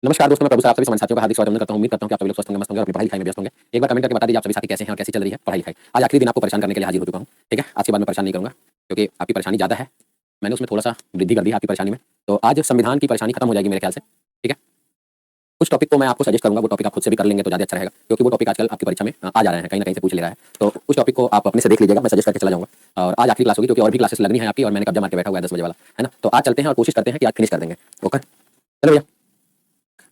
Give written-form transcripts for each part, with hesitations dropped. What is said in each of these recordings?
नमस्कार दोस्तों, मैं प्रभु सर आप सभी समाज साथियों का हार्दिक स्वागत करता हूं। उम्मीद करता हूं कि आप सभी लोग स्वस्थ होंगे, मस्त होंगे और अपनी पढ़ाई लिखाई में व्यस्त होंगे। एक बार कमेंट करके बता दीजिए आप सभी साथी कैसे हैं और कैसी चल रही है पढ़ाई लिखाई। आज आखिरी दिन आपको परेशान करने के लिए हाजिर हो चुका हूं। ठीक है, आज के बाद मैं परेशान नहीं करूंगा क्योंकि आपकी परेशानी ज़्यादा है। मैंने उसमें थोड़ा सा वृद्धि कर दी आपकी परेशानी में, तो आज संविधान की परेशानी खत्म हो जाएगी मेरे ख्याल से। ठीक है, कुछ टॉपिक को मैं आपको सजेस्ट करूंगा, वो टॉपिक आप खुद से भी कर लेंगे तो ज़्यादा अच्छा रहेगा क्योंकि वो टॉपिक आजकल आपकी परीक्षा में आ जा रहे हैं, कहीं ना कहीं से पूछ ले रहा है। तो उस टॉपिक को आप अपने से देख लीजिएगा, मैं सजेस्ट करके चला जाऊंगा। और आज आखिरी क्लास होगी क्योंकि और भी क्लासेस लगनी है आपकी, और मैंने कब्जा मार के बैठा हुआ है 10 बजे वाला, है ना। तो आज चलते हैं और कोशिश करते हैं कि आज फिनिश कर देंगे। ओके, चलो भैया।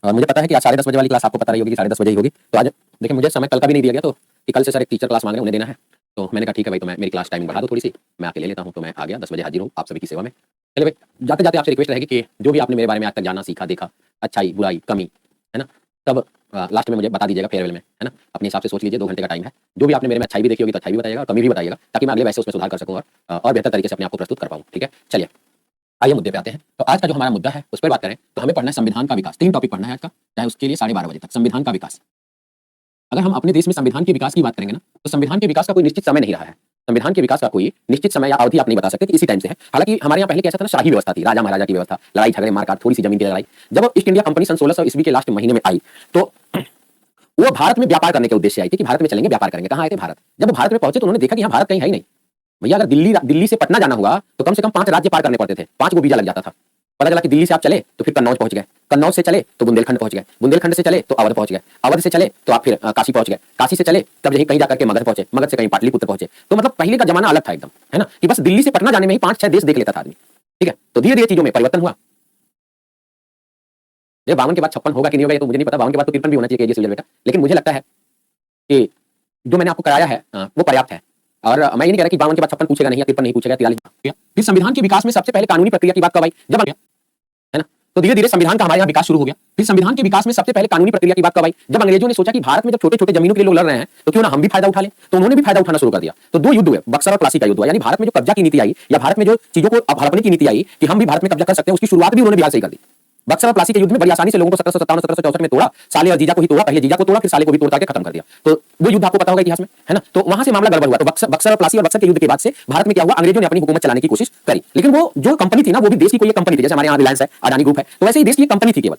और मुझे पता है कि आज 10:30 बजे वाली क्लास आपको पता रही होगी कि 10:30 बजे ही होगी। तो आज देखिए, मुझे समय कल का भी नहीं दिया गया, तो कि कल से सर एक टीचर क्लास मांग रहे हैं, उन्हें देना है। तो मैंने कहा ठीक है भाई, तो मैं मेरी क्लास टाइमिंग बढ़ा दो थोड़ी सी, मैं आके ले लेता हूँ। तो मैं आ गया, 10 बजे हाजिर हूँ आप सभी की सेवा में। चलिए भाई, जाते जाते आपसे रिक्वेस्ट रहेगी कि जो भी आपने मेरे बारे में आज तक जाना सीखा देखा, अच्छाई बुराई कमी, है ना, सब लास्ट में मुझे बता दीजिएगा फेयरवेल में, है ना। अपने हिसाब से सोच लीजिए, 2 घंटे का टाइम है। जो भी आपने मेरे में अच्छाई भी देखी होगी तो अच्छाई भी बताइएगा और कमी भी बताइएगा, ताकि मैं अगले वैसे उसमें सुधार कर सकूँ और बेहतर तरीके से अपने आप को प्रस्तुत कर पाऊँ। ठीक है, चलिए आइए मुद्दे पे आते हैं। तो आज का जो हमारा मुद्दा है उस पर बात करें तो हमें पढ़ना है संविधान का विकास। 3 टॉपिक पढ़ना है आज का, चाहे उसके लिए 12:30 बजे तक। संविधान का विकास, अगर हम अपने देश में संविधान के विकास की बात करेंगे ना, तो संविधान के विकास का कोई निश्चित समय नहीं रहा है। संविधान के विकास का कोई निश्चित समय या अवधि आप नहीं बता सकते कि इसी टाइम से है। हालांकि हमारे यहाँ पहले कैसा था ना, शाही व्यवस्था थी, राजा महाराजा की व्यवस्था, लड़ाई झगड़े मारकाट, थोड़ी सी जमीन की लड़ाई। जब ईस्ट इंडिया कंपनी सन 1600 ईस्वी के लास्ट महीने में आई, तो वो भारत में व्यापार करने के उद्देश्य से आई थी कि भारत में चलेंगे, व्यापार करेंगे। कहाँ आए थे? भारत। जब भारत में पहुंचे तो उन्होंने देखा कि यहाँ भारत कहीं है ही नहीं। भैया, अगर दिल्ली से पटना जाना हुआ तो कम से कम 5 राज्य पार करने पड़ते थे, 5 को वीजा लग जाता था। पता चला कि दिल्ली से आप चले तो फिर कन्नौज पहुंच गए, कन्नौज से चले तो बुंदेलखंड पहुंच गए, बुंदेलखंड से चले तो अवध पहुंच गए, अवध से चले तो आप फिर काशी पहुंच गए, काशी से चले तब यहीं कहीं जाकर के मगध पहुंचे, मगध से कहीं पाटलिपुत्र पहुंचे। तो मतलब पहले का जमाना अलग था एकदम, है ना, कि बस दिल्ली से पटना जाने में ही 5-6 देश देख लेता था आदमी। ठीक है, तो धीरे धीरे चीजों में परिवर्तन हुआ। ये 52 के बाद 56 होगा कि नहीं होगा ये तो मुझे नहीं पता, 52 के बाद तो 53 भी होना चाहिए KG बेटा। लेकिन मुझे लगता है कि जो मैंने आपको कराया है वो पर्याप्त है। और मैं ये नहीं कह रहा कि 52 के बाद 56 पूछेगा नहीं या 53 नहीं पूछेगा, 43। फिर संविधान के विकास में सबसे पहले कानूनी प्रक्रिया की बात कब आई? जब आ गया, है ना। तो धीरे धीरे संविधान का हमारे यहाँ विकास शुरू हो गया। फिर संविधान के विकास में सबसे पहले कानूनी प्रक्रिया की बात कब आई? जब अंग्रेजों ने सोचा कि भारत में जब छोटे छोटे जमीनों के लिए लोग लड़ रहे हैं तो क्यों ना हम भी फायदा उठा लें। तो उन्होंने भी फायदा उठाना शुरू कर दिया। तो 2 युद्ध हुए, बक्सर और प्लासी का युद्ध हुआ। यानी भारत में जो कब्जा की नीति आई या भारत में जो चीजों को हड़पने की नीति आई कि हम भी भारत में कब्जा कर सकते हैं, उसकी शुरुआत भी उन्होंने बिहार से ही कर दी। बक्सर और प्लासी के युद्ध में बड़ी आसानी से लोगों को 1757-1764 में तोड़ा। साले और जीजा को ही तोड़ा, पहले जीजा को तोड़ा फिर साले को भी तोड़ के खत्म कर दिया। तो वो युद्ध आपको पता होगा इतिहास में, है ना। तो वहां से मामला गड़बड़ हुआ। तो बक्सर और प्लासी और बक्सर के युद्ध के बाद से भारत में क्या हुआ, अंग्रेजों ने अपनी हुकूमत चलाने की कोशिश करी। लेकिन वो जो कंपनी थी ना, वो भी देश की कोई एक कंपनी थी। जैसे हमारे यहाँ रिलायंस है, अडानी ग्रुप है, तो वैसे ही देश की एक कंपनी थी, केवल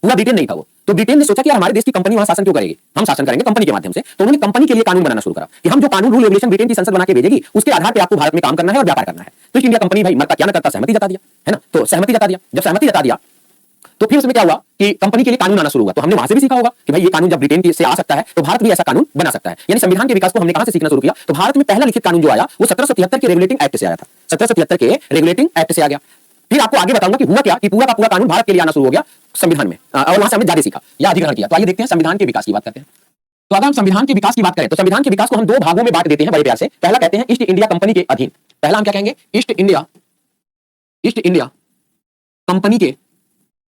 पूरा ब्रिटेन नहीं था वो। तो ब्रिटेन ने सोचा कि यार हमारे देश की कंपनी वहां शासन क्यों करेगी, हम शासन करेंगे कंपनी के माध्यम से। तो उन्होंने कंपनी के लिए कानून बनाना शुरू करा कि हम जो कानून रूल रेगुलेशन ब्रिटेन की संसद बना के भेजेगी उसके आधार पर आपको भारत में काम करना है और व्यापार करना है। तो इंडिया कंपनी भाई मरता क्या ना करता, सहमति जता दिया, है ना। तो सहमति जता दिया, जब सहमति जता दिया तो फिर उसमें क्या हुआ कि कंपनी के लिए कानून आना शुरू हुआ। तो हमने वहां से भी सीखा होगा कि भाई ये कानून जब ब्रिटेन से आ सकता है तो भारत भी ऐसा कानून बना सकता है। यानी संविधान के विकास को हमने कहां से सीखना शुरू किया? तो भारत में पहला लिखित कानून जो आया वो 1773 के रेगुलेटिंग एक्ट से आया था। 1773 के रेगुलेटिंग एक्ट से आ गया। फिर आपको आगे बताऊंगा कि हुआ क्या कि पूरा का पूरा कानून भारत के लिए आना शुरू हो गया संविधान में, और वहां से हमने ज्यादा सीखा या अधिग्रहण किया। तो आइए देखते हैं संविधान के विकास की बात करते हैं। तो अगर हम संविधान के विकास की बात करें तो संविधान के विकास को हम 2 भागों में बांट देते हैं बड़े प्यार से। पहला कहते हैं ईस्ट इंडिया कंपनी के अधीन। पहला हम क्या कहेंगे? ईस्ट इंडिया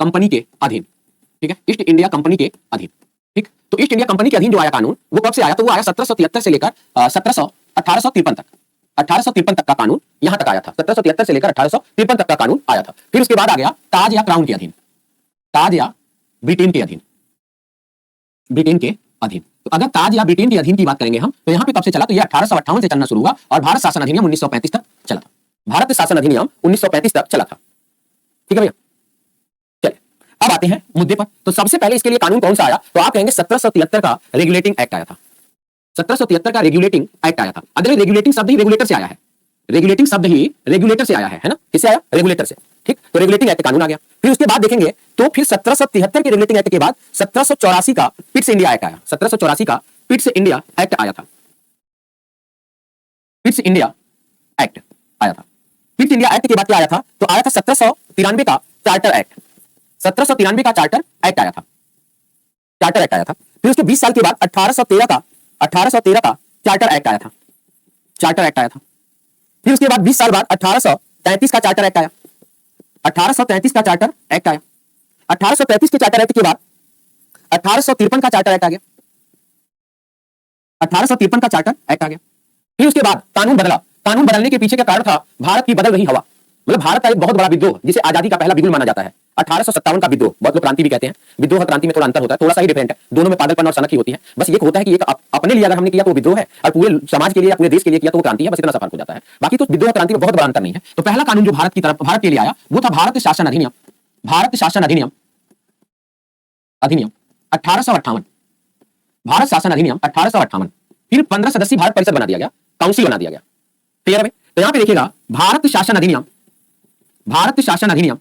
कंपनी के अधीन। ठीक है, ईस्ट इंडिया कंपनी के अधीन। ठीक, तो ईस्ट इंडिया कंपनी के अधीन जो आया कानून वो कब से आया? तो वो आया 1773 से लेकर 1853 तक। 1853 तक का कानून यहां तक आया था। 1773 से लेकर 1853 तक का कानून आया था। फिर उसके बाद आ गया ताज या क्राउन के अधीन, ताज या ब्रिटेन के अधीन, ब्रिटेन के अधीन। तो अगर ताज या ब्रिटेन के अधीन की बात करेंगे हम तो यहां पे कब से चला? तो ये 1858 से चलना शुरू हुआ और भारत शासन अधिनियम 1935 तक चला था। भारत शासन अधिनियम 1935 तक चला था। ठीक है भैया, अब आते हैं मुद्दे पर। तो सबसे पहले इसके लिए कानून कौन सा आया? तो आप कहेंगे 1773 का रेगुलेटिंग एक्ट आया था। 1773 का रेगुलेटिंग एक्ट आया था। अगर रेगुलेटिंग शब्द ही रेगुलेटर से आया है, रेगुलेटिंग शब्द ही रेगुलेटर से आया है ना। किससे आया? रेगुलेटर से। ठीक, तो रेगुलेटिंग एक्ट कानून आ गया। फिर उसके बाद देखेंगे तो फिर 1773 के रेगुलेटिंग एक्ट के बाद 1784 का पिट्स इंडिया एक्ट आया। 1784 का पिट्स इंडिया एक्ट आया था। पिट्स इंडिया एक्ट आया था। पिट्स इंडिया एक्ट के बाद क्या आया था? तो आया था 1793 का चार्टर एक्ट। 1793 का चार्टर एक्ट आया था। चार्टर एक्ट आया था। फिर उसके 20 साल के बाद 1813 का चार्टर एक्ट आया था। चार्टर एक्ट आया था। फिर उसके बाद 20 साल बाद 1833 का चार्टर एक्ट आया। 1833 का चार्टर एक्ट आया। 1833 के चार्टर एक्ट के बाद 1853 का चार्टर एक्ट आ गया। 1853 का चार्टर एक्ट आ गया। फिर उसके बाद कानून बदला। कानून बदलने के पीछे का कारण था भारत की बदल रही हवा। मतलब भारत का एक बहुत बड़ा विद्रोह जिसे आजादी का पहला बिगुल माना जाता है, 1857 का विद्रोह। बहुत लोग क्रांति भी कहते हैं। विद्रोह और क्रांति में थोड़ा अंतर होता है, थोड़ा सा ही डिफरेंट है। दोनों में पागलपन और सनक ही होती है। बस ये होता है कि एक अपने लिए अगर हमने किया तो विद्रोह है और पूरे समाज के लिए या पूरे देश के लिए किया तो वो क्रांति है। बस इतना सा फर्क हो जाता है। बाकी तो विद्रोह और क्रांति में बहुत बड़ा अंतर नहीं है। तो पहला कानून जो भारत के लिए आया वो था भारत शासन अधिनियम। भारत शासन अधिनियम अधिनियम 1858, भारत शासन अधिनियम 1858, फिर 15 सदस्यीय भारत परिषद बना दिया गया, काउंसिल बना दिया गया। क्लियर है भाई? तो यहां पे देखिएगा भारत शासन अधिनियम, भारत शासन अधिनियम,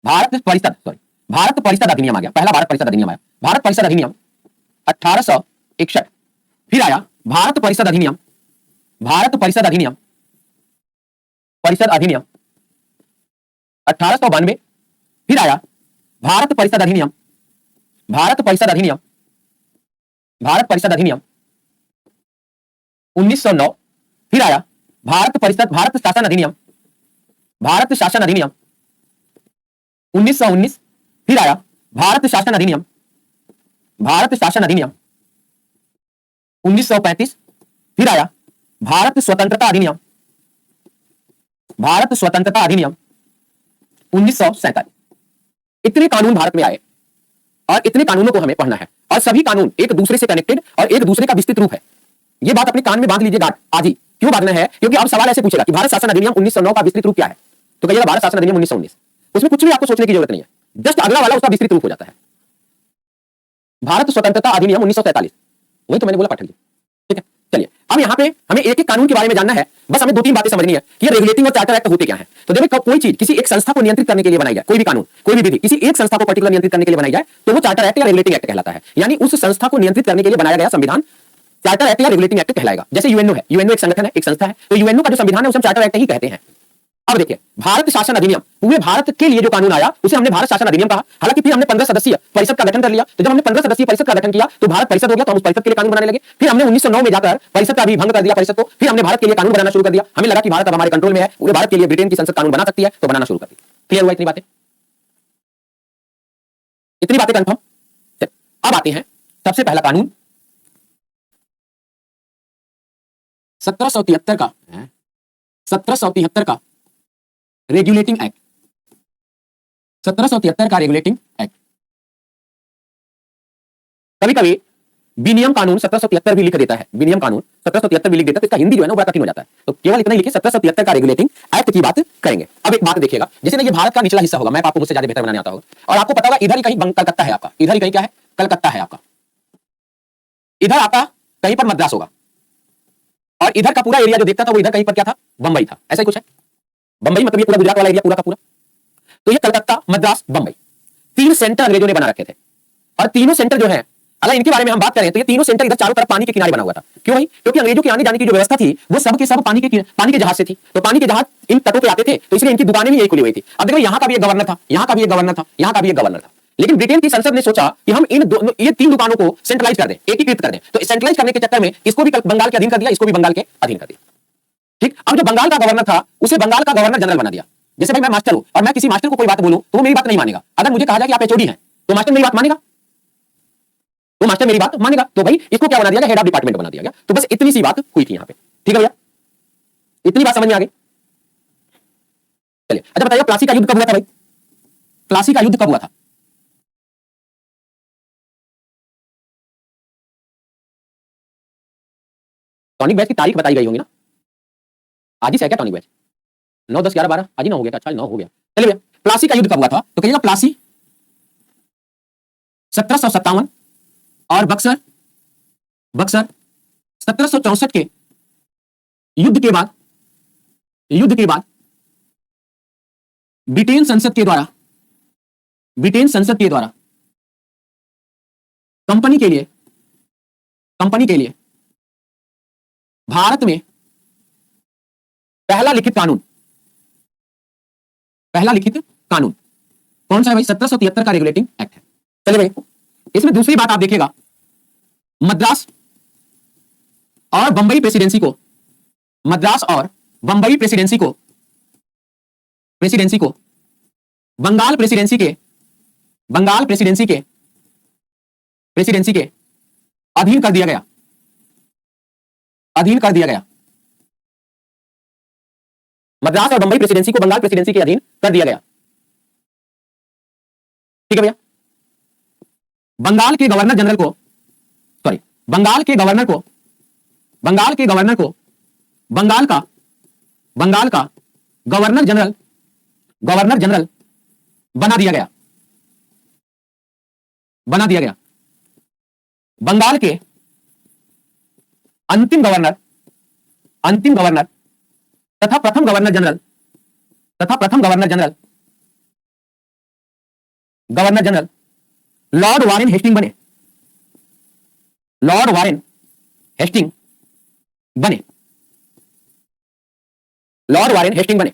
भारत परिषद, सॉरी भारत परिषद अधिनियम आ गया, पहला भारत परिषद अधिनियम आया, भारत परिषद अधिनियम 1861, फिर आया भारत परिषद अधिनियम, भारत परिषद अधिनियम, परिषद अधिनियम 1892, फिर आया भारत परिषद अधिनियम, भारत परिषद अधिनियम, भारत परिषद अधिनियम 1909, फिर आया भारत परिषद, भारत शासन अधिनियम, भारत शासन अधिनियम 1919, फिर आया भारत शासन अधिनियम, भारत शासन अधिनियम 1935, फिर आया भारत स्वतंत्रता अधिनियम, भारत स्वतंत्रता अधिनियम 1947। इतने कानून भारत में आए और इतने कानूनों को हमें पढ़ना है और सभी कानून एक दूसरे से कनेक्टेड और एक दूसरे का विस्तृत रूप है। यह बात अपने कान में बांध लीजिए आज ही। क्यों बांधना है? क्योंकि अब सवाल ऐसे पूछेगा कि भारत शासन अधिनियम 1909 का विस्तृत रूप क्या है, तो कहिएगा भारत शासन अधिनियम 1919। उसमें कुछ भी आपको सोचने की जरूरत नहीं है, जस्ट अगला वाला उसका विस्तृत रूप हो जाता है, भारत स्वतंत्रता अधिनियम 1947। वही तो मैंने बोला पाठक जी, ठीक है। चलिए अब यहाँ पे हमें एक एक कानून के बारे में जानना है, बस हमें दो तीन बातें समझनी है कि ये रेगुलेटिंग और चार्टर एक्ट होते क्या है। तो देखो कोई चीज किसी एक संस्था को नियंत्रित करने के लिए बनाई जाए, कोई भी कानून, कोई भी विधि किसी एक संस्था को पर्टिकुलर नियंत्रित करने के लिए बनाई जाए तो वो चार्टर एक्ट या रेगुलेटिंग एक्ट कहलाता है। यानी उस संस्था को नियंत्रित करने के लिए बनाया गया संविधान चार्टर एक्ट या रेगुलेटिंग एक्ट कहलाएगा। जैसे यूएनओ है, यूएनओ एक संगठन है, एक संस्था है, तो यूएनओ का जो संविधान है उसे हम चार्टर एक्ट ही कहते हैं। अब देखिए भारत शासन अधिनियम, पूरे भारत के लिए जो कानून आया उसे हमने भारत शासन अधिनियम कहा। हालांकि फिर हमने 15 सदस्यीय परिषद का गठन कर लिया, तो जब हमने 15 सदस्यीय परिषद का गठन किया तो भारत परिषद हो गया, तो हम उस परिषद के लिए कानून बनाने लगे। फिर हमने 1909 में जाकर परिषद का भी भंग कर दिया परिषद को, फिर हमने भारत के लिए कानून बनाना शुरू कर दिया। हमें लगा कि भारत अब हमारे कंट्रोल में है, पूरे भारत के लिए ब्रिटेन की संसद कानून बना सकती है, तो बनाना शुरू कर दिया। क्लियर हुआ? इतनी बातें, इतनी बातें कंफर्म। अब आते हैं सबसे पहला कानून 1773 का रेगुलेटिंग एक्ट, 1773 का रेगुलेटिंग एक्ट। कभी कभी विनियम कानून 1773 भी लिख देता है, विनियम कानून 1773 भी लिख देता है, तो इसका हिंदी जो है ना बड़ा कठिन हो जाता है। तो केवल इतना ही लिखिए 1773 का रेगुलेटिंग एक्ट की बात करेंगे। अब एक बात देखिएगा, जैसे ना ये भारत का निचला हिस्सा होगा, मैं आपको मुझसे ज्यादा बेहतर बनाने आता होगा, और आपको पता होगा इधर ही कहीं कलकत्ता है आपका, इधर ही कहीं क्या है, कलकत्ता है आपका, इधर आपका कहीं पर मद्रास होगा, और इधर का पूरा एरिया जो देखता था वो इधर कहीं पर क्या था, बंबई था। ऐसा ही कुछ है, बंबई मतलब ये पूरा गुजरात वाला एरिया पूरा का पूरा। तो ये कलकत्ता, मद्रास, बंबई, तीन सेंटर अंग्रेजों ने बना रखे थे, और तीनों सेंटर जो है, अगर इनके बारे में हम बात करें तो ये तीनों सेंटर इधर चारों तरफ पानी के किनारे बना हुआ था। क्यों भाई? क्योंकि अंग्रेजों के आने जाने की जो व्यवस्था थी वो सब के सब पानी के जहाज से थी, तो पानी के जहाज इन तटों पे आते थे, तो इसलिए इनकी दुकानें भी यही खुली हुई थी। अब देखो यहाँ का भी एक गवर्नर था, यहाँ का भी एक गवर्नर था, यहाँ का भी एक गवर्नर था, लेकिन ब्रिटेन की संसद ने सोचा कि हम ये तीन दुकानों को सेंट्रलाइज कर दें, एकीकृत कर दें। तो सेंट्रलाइज करने के चक्कर में इसको भी बंगाल के अधीन कर दिया, इसको भी बंगाल के अधीन कर दिया। ठीक, अब जो बंगाल का गवर्नर था उसे बंगाल का गवर्नर जनरल बना दिया। जैसे भाई मैं मास्टर हूं और मैं किसी मास्टर को कोई बात बोलूं तो वो मेरी बात नहीं मानेगा। अगर मुझे कहा जाए कि आप एचओडी हैं तो मास्टर मेरी बात मानेगा, तो मास्टर मेरी बात मानेगा। तो भाई इसको क्या बना दिया गया, हेड ऑफ डिपार्टमेंट बना दिया गया। तो बस इतनी सी बात हुई थी यहां पे। ठीक है भैया, इतनी बात समझ में आ गई। चलिए अच्छा बताइए प्लासी का युद्ध कब हुआ था भाई? प्लासी का युद्ध कब हुआ था? टॉनिक बैच की तारीख बताई गई होंगी ना, आज ही से है क्या टॉनिक बैच? 9, 10, 11, 12 आज ही 9 हो गया, अच्छा 9 हो गया। चलिए भैया प्लासी का युद्ध कब हुआ था? तो कहिएगा प्लासी 1757 और बक्सर 1764 के युद्ध के बाद ब्रिटेन संसद के द्वारा कंपनी के लिए भारत में पहला लिखित कानून कौन सा है भाई? 1773 का रेगुलेटिंग एक्ट है। चलिए भाई इसमें दूसरी बात आप देखिएगा, मद्रास और बंबई प्रेसिडेंसी को बंगाल प्रेसिडेंसी के अधीन कर दिया गया। मद्रास और बंबई प्रेसिडेंसी को बंगाल प्रेसिडेंसी के अधीन कर दिया गया। ठीक है भैया, बंगाल के गवर्नर को बंगाल का गवर्नर जनरल बना दिया गया। बना दिया गया। बंगाल के अंतिम गवर्नर तथा प्रथम governor general Lord Warren Hasting बने। लॉर्ड वारेन हेस्टिंग बने। लॉर्ड वारेन हेस्टिंग बने।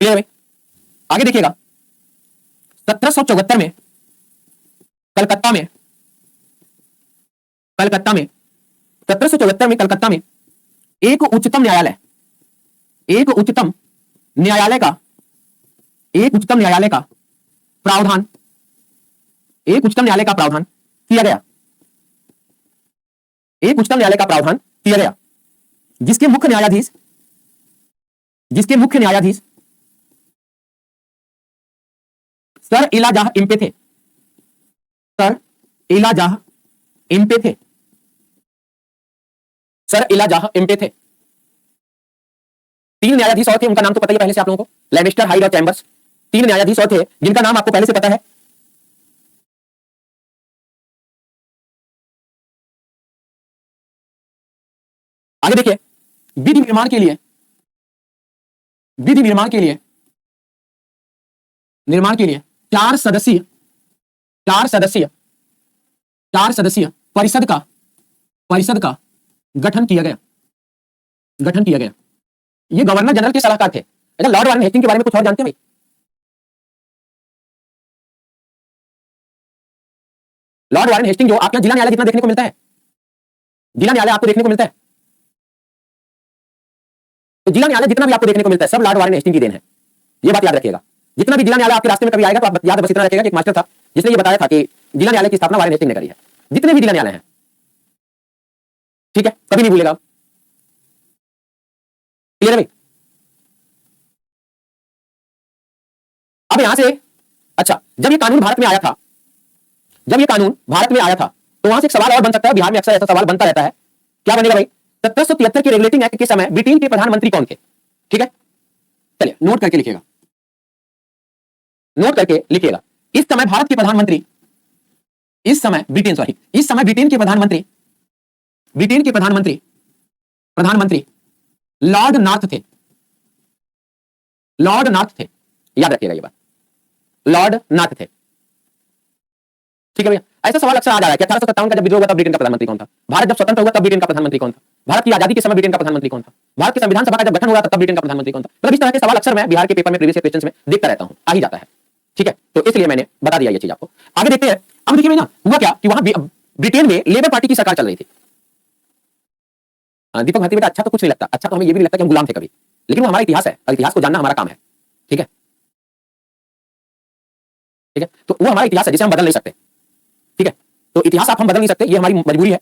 क्लियर है? आगे देखिएगा, 1774 में कलकत्ता में 1774 में कलकत्ता में एक उच्चतम न्यायालय का प्रावधान किया गया। एक उच्चतम न्यायालय का प्रावधान किया गया जिसके मुख्य न्यायाधीश सर इलाजाह इम्पे थे। सर इलाजाह इम्पे थे। 3 न्यायाधीश और थे, उनका नाम तो पता ही है पहले से आप लोगों को, लेवेस्टर, हाइड और चैम्बर्स। 3 न्यायाधीश और थे जिनका नाम आपको पहले से पता है। आगे देखिए, विधि निर्माण के लिए 4 सदस्यीय परिषद का गठन किया गया। ये गवर्नर जनरल के सलाहकार थे। अच्छा, लॉर्ड वारेन हेस्टिंग के बारे में कुछ और जानते हैं भाई? लॉर्ड वारेन हेस्टिंग जो आपके जिला न्यायालय जितना देखने को मिलता है, जिला न्यायालय आपको देखने को मिलता है, तो जिला न्यायालय जितना भी आपको देखने को मिलता है सब लॉर्ड वारेन हेस्टिंग की देन है। ये बात याद रखिएगा। जितना भी जिला न्यायालय आपके रास्ते में कभी आएगा तो आप याद बस इतना रखिएगा कि एक मास्टर था जिसने ये बताया था कि जिला न्यायालय की स्थापना वारेन हेस्टिंग ने करी है। जितने भी जिला न्यायालय हैं, ठीक है, कभी नहीं भूलेगा। क्लियर है भाई? अब यहां से, अच्छा, जब ये कानून भारत में आया था तो वहां से एक सवाल और बन सकता है। बिहार में अक्सर ऐसा सवाल बनता रहता है, क्या बनेगा भाई? 1773 के रेगुलेटिंग एक्ट के समय ब्रिटेन के प्रधानमंत्री कौन थे? ठीक है, चलिए नोट करके लिखिएगा। इस समय भारत के प्रधानमंत्री, इस समय ब्रिटेन के प्रधानमंत्री लॉर्ड नॉर्थ थे। याद रखिएगा ये बात, लॉर्ड नॉर्थ थे। ठीक है भैया, ऐसा सवाल अक्सर आ जा रहा है कि 1857 का जब विद्रोह हुआ तब ब्रिटेन का प्रधानमंत्री कौन था? भारत जब स्वतंत्र हुआ तब ब्रिटेन का प्रधानमंत्री कौन था? भारत की आजादी के समय ब्रिटेन का प्रधानमंत्री कौन था? भारत के संविधान सभा का जब गठन हुआ तब ब्रिटेन का प्रधानमंत्री कौन था? मतलब इस तरह के सवाल अक्सर मैं बिहार के पेपर में, प्रीवियस क्वेश्चंस में देखता रहता हूं, आ ही जाता है। ठीक है, तो इसलिए मैंने बता दिया ये चीज आपको। आगे देखते हैं। अब देखिए ना, हुआ क्या कि वहां ब्रिटेन में लेबर पार्टी की सरकार चल रही थी। दीपक भारती बेटा, अच्छा तो कुछ नहीं लगता, अच्छा तो हमें ये भी नहीं लगता कि हम गुलाम थे कभी, लेकिन वो हमारा इतिहास है और इतिहास को जानना हमारा काम है। ठीक है, तो वो हमारा इतिहास है जिसे हम बदल नहीं सकते। ठीक है, तो इतिहास हम बदल नहीं सकते, ये हमारी मजबूरी है।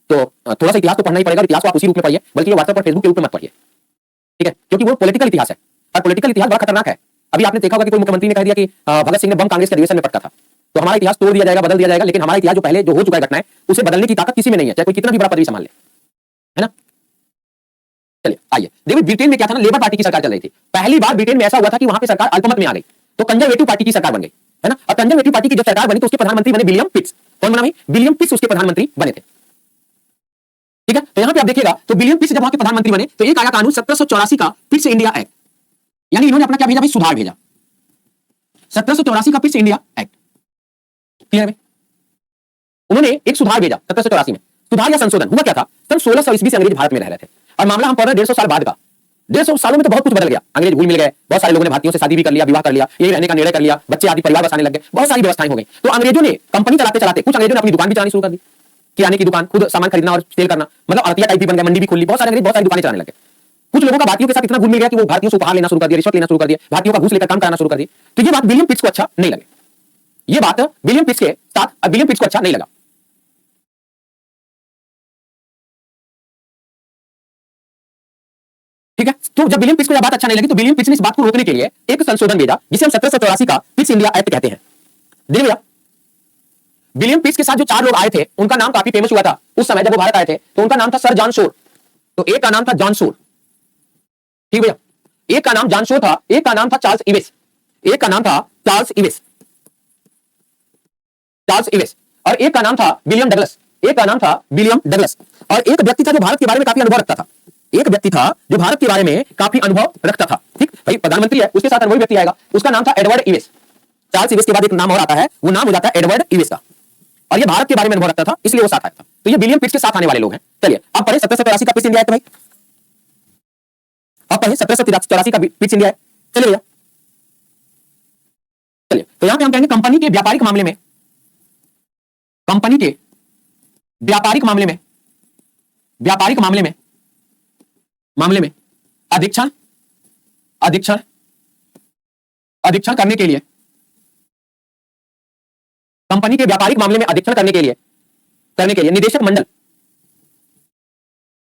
तो थोड़ा सा इतिहास तो पढ़ना ही पड़ेगा। इतिहास को आप उसी रूप में पढ़िए, बल्कि ये व्हाट्सएप और फेसबुक के रूप में मत पढ़िए। ठीक है, क्योंकि वो पॉलिटिकल इतिहास है और पॉलिटिकल इतिहास बड़ा खतरनाक है। अभी आपने देखा होगा कि कोई मुख्यमंत्री ने कह दिया कि भगत सिंह ने बम कांग्रेस के अधिवेशन में पटका था, तो हमारा इतिहास तोड़ दिया जाएगा, बदल दिया जाएगा। लेकिन हमारा इतिहास जो पहले जो हो चुका है घटनाएं, उसे बदलने की ताकत किसी में नहीं है, चाहे कोई कितना भी बड़ा पद भी संभाल ले, है ना। चलिए आइए देखिए, ब्रिटेन में क्या था ना, लेबर पार्टी की सरकार चल रही थी। पहली बार ब्रिटेन में ऐसा हुआ था कि वहां पे सरकार अल्पमत में आ गई, तो कंजर्वेटिव पार्टी की सरकार बन गई, है ना। और कंजर्वेटिव पार्टी की जब सरकार बनी तो उसके प्रधानमंत्री बने विलियम पिट्स। कौन बना भाई? विलियम पिट्स उसके प्रधानमंत्री बने थे। ठीक है, तो यहां पे आप देखिएगा, तो विलियम पिट्स जब वहां के प्रधानमंत्री बने तो एक आया कानून 1784 का पिट्स इंडिया एक्ट, यानी इन्होंने अपना क्या भेजा भाई? सुधार भेजा। 1784 का पिट्स इंडिया एक्ट, क्लियर है? उन्होंने एक सुधार भेजा 1784 में। सुधार या संशोधन हुआ क्या था? सन 1600 ईस्वी से अंग्रेज भारत में रह रहे थे और मामला हम पढ़ रहे 150 साल बाद का। 150 सालों में तो बहुत कुछ बदल गया। अंग्रेज भूल मिल गए, बहुत सारे लोगों ने भारतीयों से शादी भी कर लिया, विवाह कर लिया, यही रहने का निर्णय कर लिया, बच्चे आदि परिवार बसाने लग गए, बहुत सारी व्यवस्थाएं हो गई। तो अंग्रेजों ने कंपनी चलाते चलाते कुछ अंग्रेजों ने अपनी दुकान भी चलानी शुरू कर दी, किराने की दुकान, खुद सामान खरीदना और सेल करना, मतलब अड़तिया टाइप भी बन गया, मंडी भी खोल ली, बहुत सारे अंग्रेज बहुत सारी दुकानें चलाने लगे। कुछ लोगों का भारतीयों के साथ इतना घुल मिल गया कि वो भारतीयों से उपहार लेना शुरू कर दिया, रिश्वत लेना शुरू कर दिया, भारतीयों का घूस लेकर काम कराना शुरू कर दिया। तो ये बात विलियम पिट्स को अच्छा नहीं लगे। ये बात विलियम पिट्स के साथ विलियम पिट्स को अच्छा नहीं लगा। ठीक है, तो जब विलियम पिट्स को यह बात अच्छा नहीं लगी तो विलियम पिट्स ने इस बात को रोकने के लिए एक संशोधन भेजा जिसे हम 1784 का पिट्स इंडिया एक्ट कहते हैं। देखिए भैया, विलियम पिट्स के साथ जो 4 लोग आए थे उनका नाम काफी फेमस हुआ था उस समय जब वो भारत आए थे, तो उनका नाम था सर जॉन शोर। तो एक का नाम था जॉन शोर, ठीक भैया। एक का नाम जॉन शो था, एक का नाम था चार्ल्स इवेस, एक का नाम था चार्ल्स इवेस, चार्ल्स इवेस, और एक का नाम था विलियम डगलस, एक का नाम था विलियम डगलस। और एक व्यक्ति था जो भारत के बारे में काफी अनुभव रखता था, एक व्यक्ति था जो भारत के बारे में काफी अनुभव रखता था। ठीक भाई, प्रधानमंत्री है, उसके साथ वही व्यक्ति आएगा, उसका नाम था एडवर्ड इवेस। चार्ल्स इवेस के बाद एक नाम और आता है, वो नाम हो जाता है एडवर्ड इवेस का, और ये भारत के बारे में अनुभव रखता था, इसलिए वो साथ आया था। तो ये विलियम पिट्स के साथ आने वाले लोग हैं। चलिए अब पढ़े 1783 का पिट्स इंडिया एक्ट भाई, अब पढ़े 1784 का पिट्स इंडिया एक्ट। चलिए भैया, चलिए तो यहां पे हम कहेंगे कंपनी के व्यापारिक मामले में, कंपनी के व्यापारिक मामले में, व्यापारिक मामले में अधीक्षण अधीक्षण अधीक्षण करने के लिए, कंपनी के व्यापारिक मामले में अधीक्षण करने के लिए निदेशक मंडल,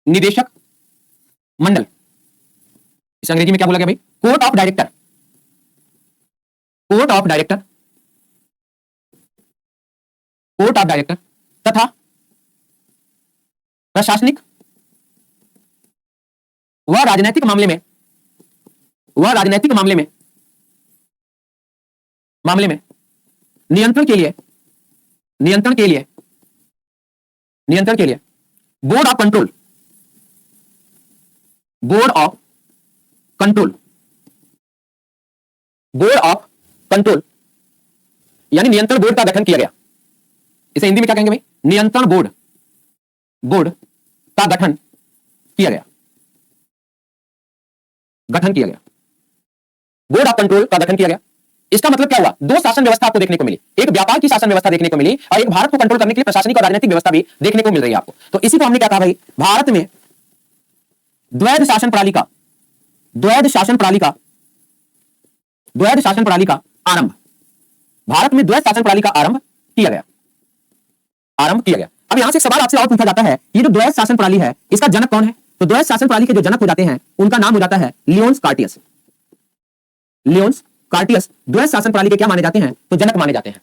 निदेशक मंडल, इस अंग्रेजी में क्या बोला गया भाई, court of director, court of director, court of director तथा प्रशासनिक व राजनीतिक मामले में, वह राजनीतिक मामले में नियंत्रण के लिए board of control, board of control, board of control यानी नियंत्रण बोर्ड का गठन किया गया। इसे हिंदी में क्या कहेंगे भाई, नियंत्रण बोर्ड, बोर्ड का गठन किया गया, गठन किया गया, बोर्ड ऑफ कंट्रोल का गठन किया गया। इसका मतलब क्या हुआ, दो शासन व्यवस्था आपको देखने को मिली, एक व्यापार की शासन व्यवस्था देखने को मिली और एक भारत को कंट्रोल करने के लिए प्रशासनिक और राजनीतिक व्यवस्था भी देखने को मिल रही है आपको। तो इसी को हमने क्या कहा भाई, भारत में द्वैध शासन प्रणाली का, द्वैध शासन प्रणाली का, द्वैध शासन प्रणाली का आरंभ, भारत में द्वैध शासन प्रणाली का आरंभ किया गया, आरंभ किया गया। अब यहां से एक सवाल आपसे और पूछा जाता है, ये जो द्वैध शासन प्रणाली है इसका जनक कौन है? तो द्वैध शासन प्रणाली के जो जनक हो जाते हैं उनका नाम हो जाता है लियोन्स कार्टियस। लियोन्स कार्टियस द्वैध शासन प्रणाली के क्या माने जाते हैं, तो जनक माने जाते हैं।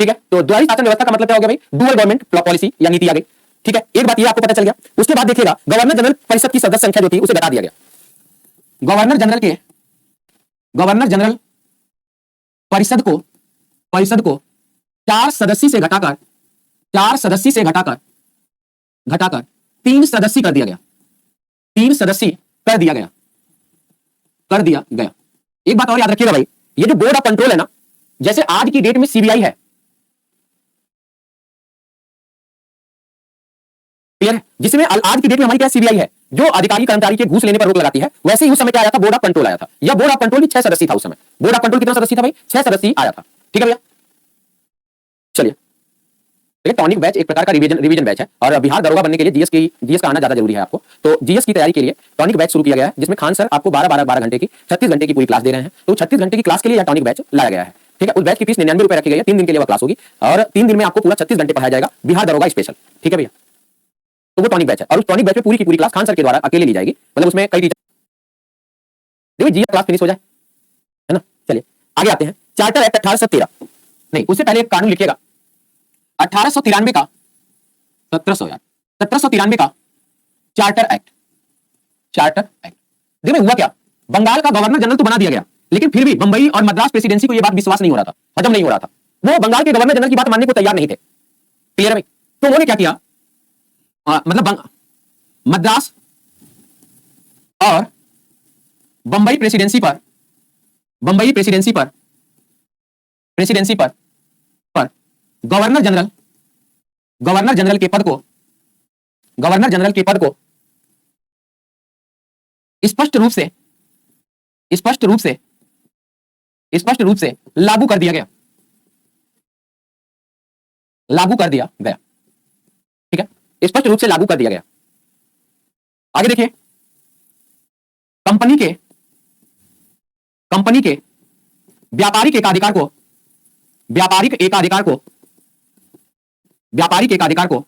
ठीक है, तो द्वैध शासन व्यवस्था का मतलब क्या हो गया भाई, डुअल गवर्नमेंट पॉलिसी या नीति आ गई। ठीक है, एक बात ये आपको पता चल गया। उसके बाद देखिएगा गवर्नर जनरल परिषद की सदस्य संख्या जो थी उसे घटा दिया गया। गवर्नर जनरल परिषद को 4 सदस्य से घटाकर 3 सदस्य कर दिया गया, 3 सदस्य कर दिया गया। एक बात और याद रखिएगा भाई, ये जो बोर्ड ऑफ कंट्रोल है ना, जैसे आज की डेट में सीबीआई है, क्लियर है, जिसमें आज की डेट में हमारी क्या सीबीआई है जो अधिकारी कर्मचारी के घूस लेने पर रोक लगाती है, वैसे ही उस समय क्या आया था, बोर्ड ऑफ कंट्रोल आया था। यह बोर्ड ऑफ कंट्रोल भी 6 सदस्य था उस समय। बोर्ड ऑफ कंट्रोल कितना सदस्य था भाई, 6 सदस्य आया था। ठीक है भैया, चलिए टॉनिक बैच एक प्रकार का रिवीजन बैच है और बिहार दरोगा बनने के लिए जीएस का आना ज्यादा जरूरी है आपको। तो जीएस की तैयारी के लिए टॉनिक बैच शुरू किया गया है, जिसमें खान सर आपको 12 घंटे की 36 घंटे की पूरी क्लास दे रहे हैं। तो 36 घंटे की क्लास के लिए यह टॉनिक बैच लाया गया है। ठीक है, उस बैच की फीस 99 रुपए रखी गई है, 3 दिन के लिए वह क्लास होगी और 3 दिन में आपको पूरा 36 घंटे पढ़ाया जाएगा, बिहार दरोगा स्पेशल। ठीक है भैया, तो वो टॉनिक बैच है और उस टॉनिक बैच में पूरी की पूरी क्लास खान सर के द्वारा अकेले ली जाएगी, मतलब उसमें कई टीचर। देखिए जीएस क्लास फिनिश हो जाए, है ना। चलिए आगे आते हैं। चार्टर एक्ट 1813, नहीं उससे पहले एक कानून लिखिएगा 1893 का 1793 का चार्टर एक्ट। देखिए हुआ क्या, बंगाल का गवर्नर जनरल तो बना दिया गया, लेकिन फिर भी बंबई और मद्रास प्रेसिडेंसी को यह बात विश्वास नहीं हो रहा था, हजम नहीं हो रहा था। वो बंगाल के गवर्नर जनरल की बात मानने को तैयार नहीं थे। क्लियर है भाई, तो उन्होंने क्या किया, मतलब मद्रास और बंबई प्रेसिडेंसी पर गवर्नर जनरल के पद को स्पष्ट रूप से लागू कर दिया गया। ठीक है, स्पष्ट रूप से लागू कर दिया गया। आगे देखिए, कंपनी के व्यापारिक एकाधिकार को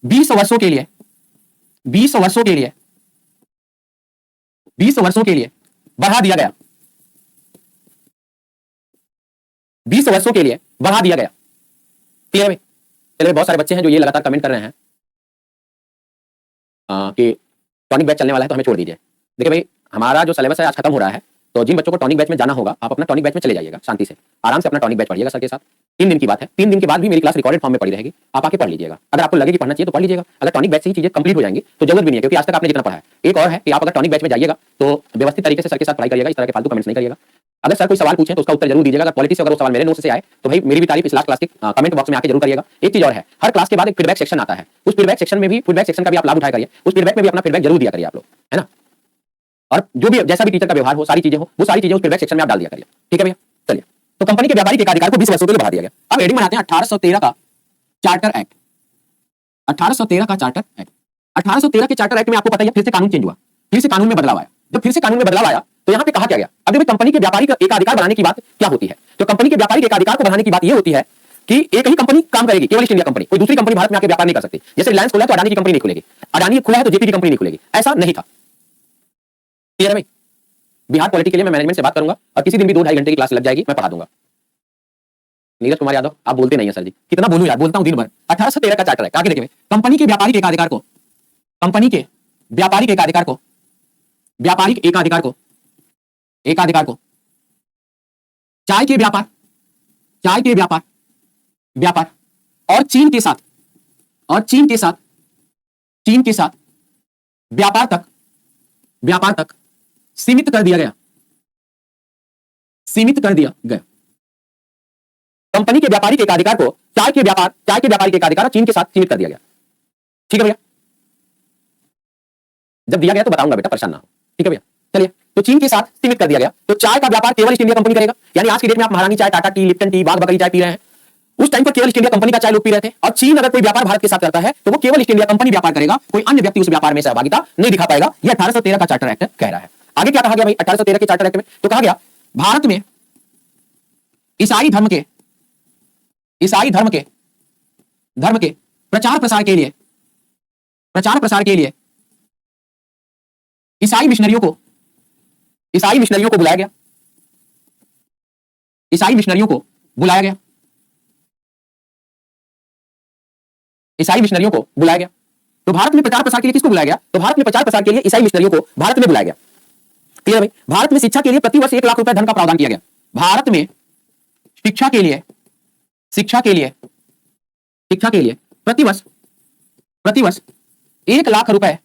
20 वर्षों के लिए 20 वर्षों के लिए बढ़ा दिया गया। 20 वर्षों के लिए बढ़ा दिया गया। क्लियर है? चलिए बहुत सारे बच्चे हैं जो ये लगातार कमेंट कर रहे हैं कि टॉनिक बैच चलने वाला है तो हमें छोड़ दीजिए। देखिए भाई, हमारा जो सिलेबस है आज खत्म हो रहा है, तो जिन बच्चों को टॉनिक बैच में जाना होगा आप अपना टॉनिक बैच में चले जाइएगा, शांति से आराम से अपना टॉनिक बैच पढ़िएगा सर के साथ। 3 दिन की बात है, 3 दिन के बाद भी मेरी क्लास रिकॉर्डेड फॉर्म में पड़ी रहेगी, आप आके पढ़ लीजिएगा। अगर आपको लगे कि पढ़ना चाहिए तो पढ़ लीजिएगा, अगर टॉनिक बैच से ही चीजें कंप्लीट हो जाएंगी तो जरूरत भी नहीं है, क्योंकि आज तक आपने जितना पढ़ा है। एक और है कि आप अगर टॉनिक बैच में जाइएगा तो व्यवस्थित तरीके से सर के साथ पढ़ाई करिएगा, इस तरह के फालतू कमेंट्स नहीं करिएगा। अगर सर कोई सवाल पूछे तो उसका उत्तर जरूर दीजिएगा। अगर पॉलिटिक्स से अगर वो सवाल मेरे नोट्स से आए तो भाई मेरी भी तारीफ इस लास्ट क्लास के कमेंट बॉक्स में आके जरूर करिएगा। एक चीज और है, हर क्लास के बाद एक फीडबैक सेक्शन आता है, उस फीडबैक सेक्शन में भी फीडबैक सेक्शन का भी आप लाभ उठाया करिए, उस फीडबैक में भी अपना फीडबैक जरूर दिया करिए आप लोग, है ना। और जो भी जैसा भी टीचर का व्यवहार हो, सारी चीजें हो, वो सारी चीजें उस फीडबैक सेक्शन में आप डाल दिया करिए, ठीक है भैया। चलिए, तो कंपनी के व्यापारिक एकाधिकार को 20 वर्षों के लिए बढ़ा दिया गया। अब हेडिंग बनाते हैं 1813 का चार्टर एक्ट। 1813 का चार्टर एक्ट, 1813 के चार्टर एक्ट में आपको पता है फिर से कानून चेंज हुआ, फिर से कानून में बदलाव आया। जब फिर से कानून में बदलाव आया तो यहाँ पे कहा क्या गया, अब देखो कंपनी के व्यापारिक एकाधिकार बढ़ाने की बात क्या होती है। तो कंपनी के व्यापारिक एकाधिकार को बढ़ाने की बात यह होती है कि एक ही कंपनी काम करेगी, केवल ईस्ट इंडिया कंपनी, कोई दूसरी कंपनी भारत में आके व्यापार नहीं कर सकती। जैसे रिलायंस खुला है तो अडानी की कंपनी नहीं खुलेगी, अडानी खुला है तो जेपी की कंपनी नहीं खुलेगी, ऐसा नहीं था। क्लियर है भाई। बिहार पॉलिटी के लिए मैं मैनेजमेंट से बात करूंगा और किसी दिन भी 2-2.5 घंटे की क्लास लग जाएगी, मैं पढ़ा दूंगा। नीरज कुमार यादव, आप बोलते नहीं है सर जी, कितना बोलूं यार, बोलता हूं दिन भर। 1813 का चार्टर है, आगे देखिए, कंपनी के व्यापारिक एकाधिकार को, कंपनी के व्यापारिक एकाधिकार को, व्यापारिक एकाधिकार को, एकाधिकार को चाय के व्यापार, चाय के व्यापार, व्यापार और चीन के साथ, और चीन के साथ, चीन के साथ व्यापार तक, व्यापार तक सीमित कर दिया गया, सीमित कर दिया गया। कंपनी के व्यापारिक एकाधिकार को चाय के व्यापार, चाय के व्यापारिक एकाधिकार चीन के साथ सीमित कर दिया गया। ठीक है भैया, जब दिया गया तो बताऊंगा बेटा, परेशान ना हो। ठीक है भैया, चलिए, तो चीन के साथ सीमित कर दिया गया। तो चाय का व्यापार केवल ईस्ट इंडिया कंपनी करेगा, यानी आज की डेट में आप महारानी चाय, टाटा टी, लिप्टन टी, बाग बकरी चाय पी रहे हैं, उस टाइम पर केवल ईस्ट इंडिया कंपनी का चाय लोग पी रहे थे। और चीन अगर कोई व्यापार भारत के साथ करता है तो वो केवल ईस्ट इंडिया कंपनी व्यापार करेगा, कोई अन्य व्यक्ति उस व्यापार में सहभागिता नहीं दिखा पाएगा। यह 1813 का चार्टर एक्ट कह रहा है। आगे क्या कहा गया भाई 1813 के चार्टर एक्ट में, तो कहा गया भारत में ईसाई धर्म के, ईसाई धर्म के, धर्म के प्रचार प्रसार के लिए, प्रचार प्रसार के लिए ईसाई मिशनरियों को, ईसाई मिशनरियों को बुलाया गया, ईसाई मिशनरियों को बुलाया गया, ईसाई मिशनरियों को बुलाया गया। तो भारत में प्रचार प्रसार के लिए किसको बुलाया गया, तो भारत में प्रचार प्रसार के लिए ईसाई मिशनरियों को भारत में बुलाया गया। क्लियर भाई। भारत में शिक्षा के लिए प्रतिवर्ष 1 लाख रुपए धन का प्रावधान किया गया। भारत में शिक्षा के लिए, शिक्षा के लिए, शिक्षा के लिए प्रतिवर्ष, प्रतिवर्ष 1 लाख रुपए,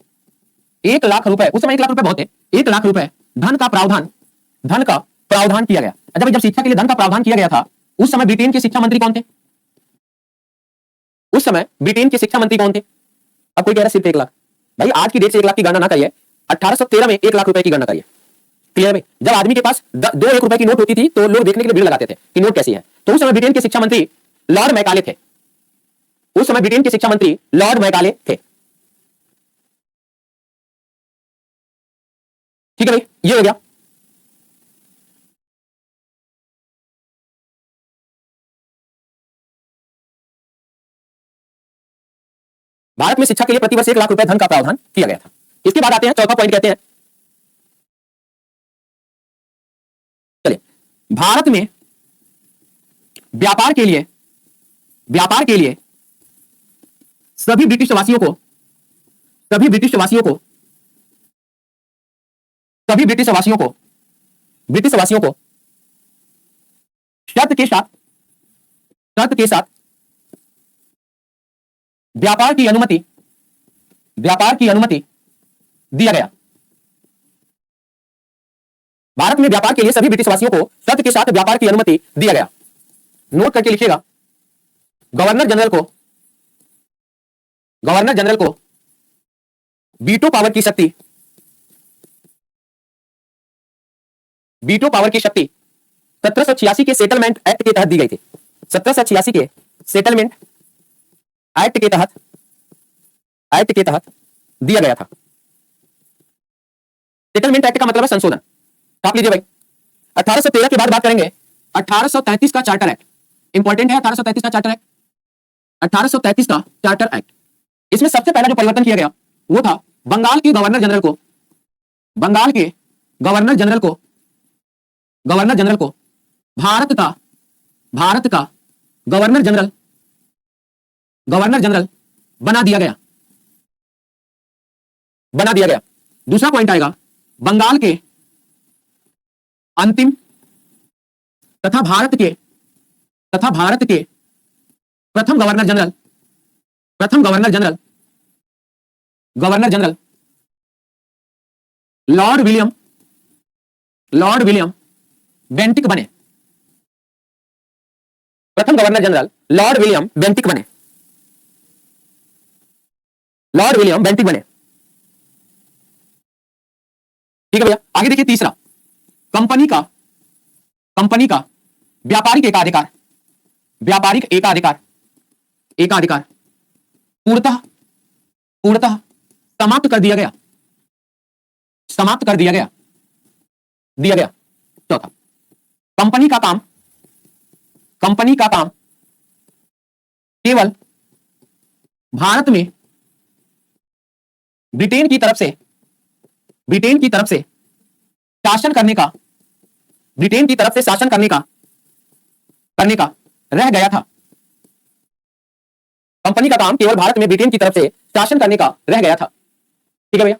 1 लाख रुपए, उस समय 1 लाख रुपए बहुत है, 1 लाख रुपए धन का प्रावधान, धन का प्रावधान किया गया। जब शिक्षा के लिए धन का प्रावधान किया गया था, उस समय ब्रिटेन के शिक्षा मंत्री कौन थे, उस समय ब्रिटेन के शिक्षा मंत्री कौन थे। अब कोई कह रहा है सिर्फ 1 लाख, भाई आज की डेट से 1 लाख की गणना ना करिए, 1813 में 1 लाख रुपए की गणना करिए। क्लियर भाई। जब आदमी के पास 2-1 रुपए की नोट होती थी तो लोग देखने के लिए भीड़ लगाते थे कि नोट कैसी है। तो उस समय ब्रिटेन के शिक्षा मंत्री लॉर्ड मैकाले थे, उस समय ब्रिटेन के शिक्षा मंत्री लॉर्ड मैकाले थे। ठीक है भाई, ये हो गया। भारत में शिक्षा के लिए प्रतिवर्ष 1 लाख रुपए धन का प्रावधान किया गया था। इसके बाद आते हैं चौथा पॉइंट, कहते हैं चलिए, भारत में व्यापार के लिए, व्यापार के लिए सभी ब्रिटिश वासियों को, सभी ब्रिटिश वासियों को, सभी ब्रिटिश वासियों को, ब्रिटिश वासियों को शर्त के साथ, शर्त के साथ व्यापार की अनुमति, व्यापार की अनुमति दिया गया। भारत में व्यापार के लिए सभी ब्रिटिश वासियों को शर्त के साथ व्यापार की अनुमति दिया गया। नोट करके लिखिएगा, गवर्नर जनरल को, गवर्नर जनरल को वीटो पावर की शक्ति, वीटो पावर की शक्ति 1786 के सेटलमेंट एक्ट के तहत दी गई थी। 1786 के सेटलमेंट एक्ट के तहत, एक्ट के तहत दिया गया था। सेटलमेंट एक्ट का मतलब है संशोधन। काट लीजिए भाई। 1813 के बाद बात करेंगे 1833 का चार्टर एक्ट। इंपॉर्टेंट है 1833 का चार्टर एक्ट, 1833 का चार्टर एक्ट। इसमें सबसे पहला जो परिवर्तन किया गया वो था बंगाल के गवर्नर जनरल को, बंगाल के गवर्नर जनरल को, गवर्नर जनरल को भारत का, भारत का गवर्नर जनरल, गवर्नर जनरल बना दिया गया, बना दिया गया। दूसरा पॉइंट आएगा बंगाल के अंतिम तथा भारत के प्रथम governor general Lord William Bentinck बने। प्रथम governor general Lord William Bentinck बने। ठीक है भैया, आगे देखिए तीसरा, कंपनी का व्यापारिक एकाधिकार पूर्णतः समाप्त कर दिया गया। चौथा, कंपनी का काम केवल भारत में ब्रिटेन की तरफ से शासन करने का रह गया था। कंपनी का काम केवल भारत में ब्रिटेन की तरफ से शासन करने का रह गया था। ठीक है भैया,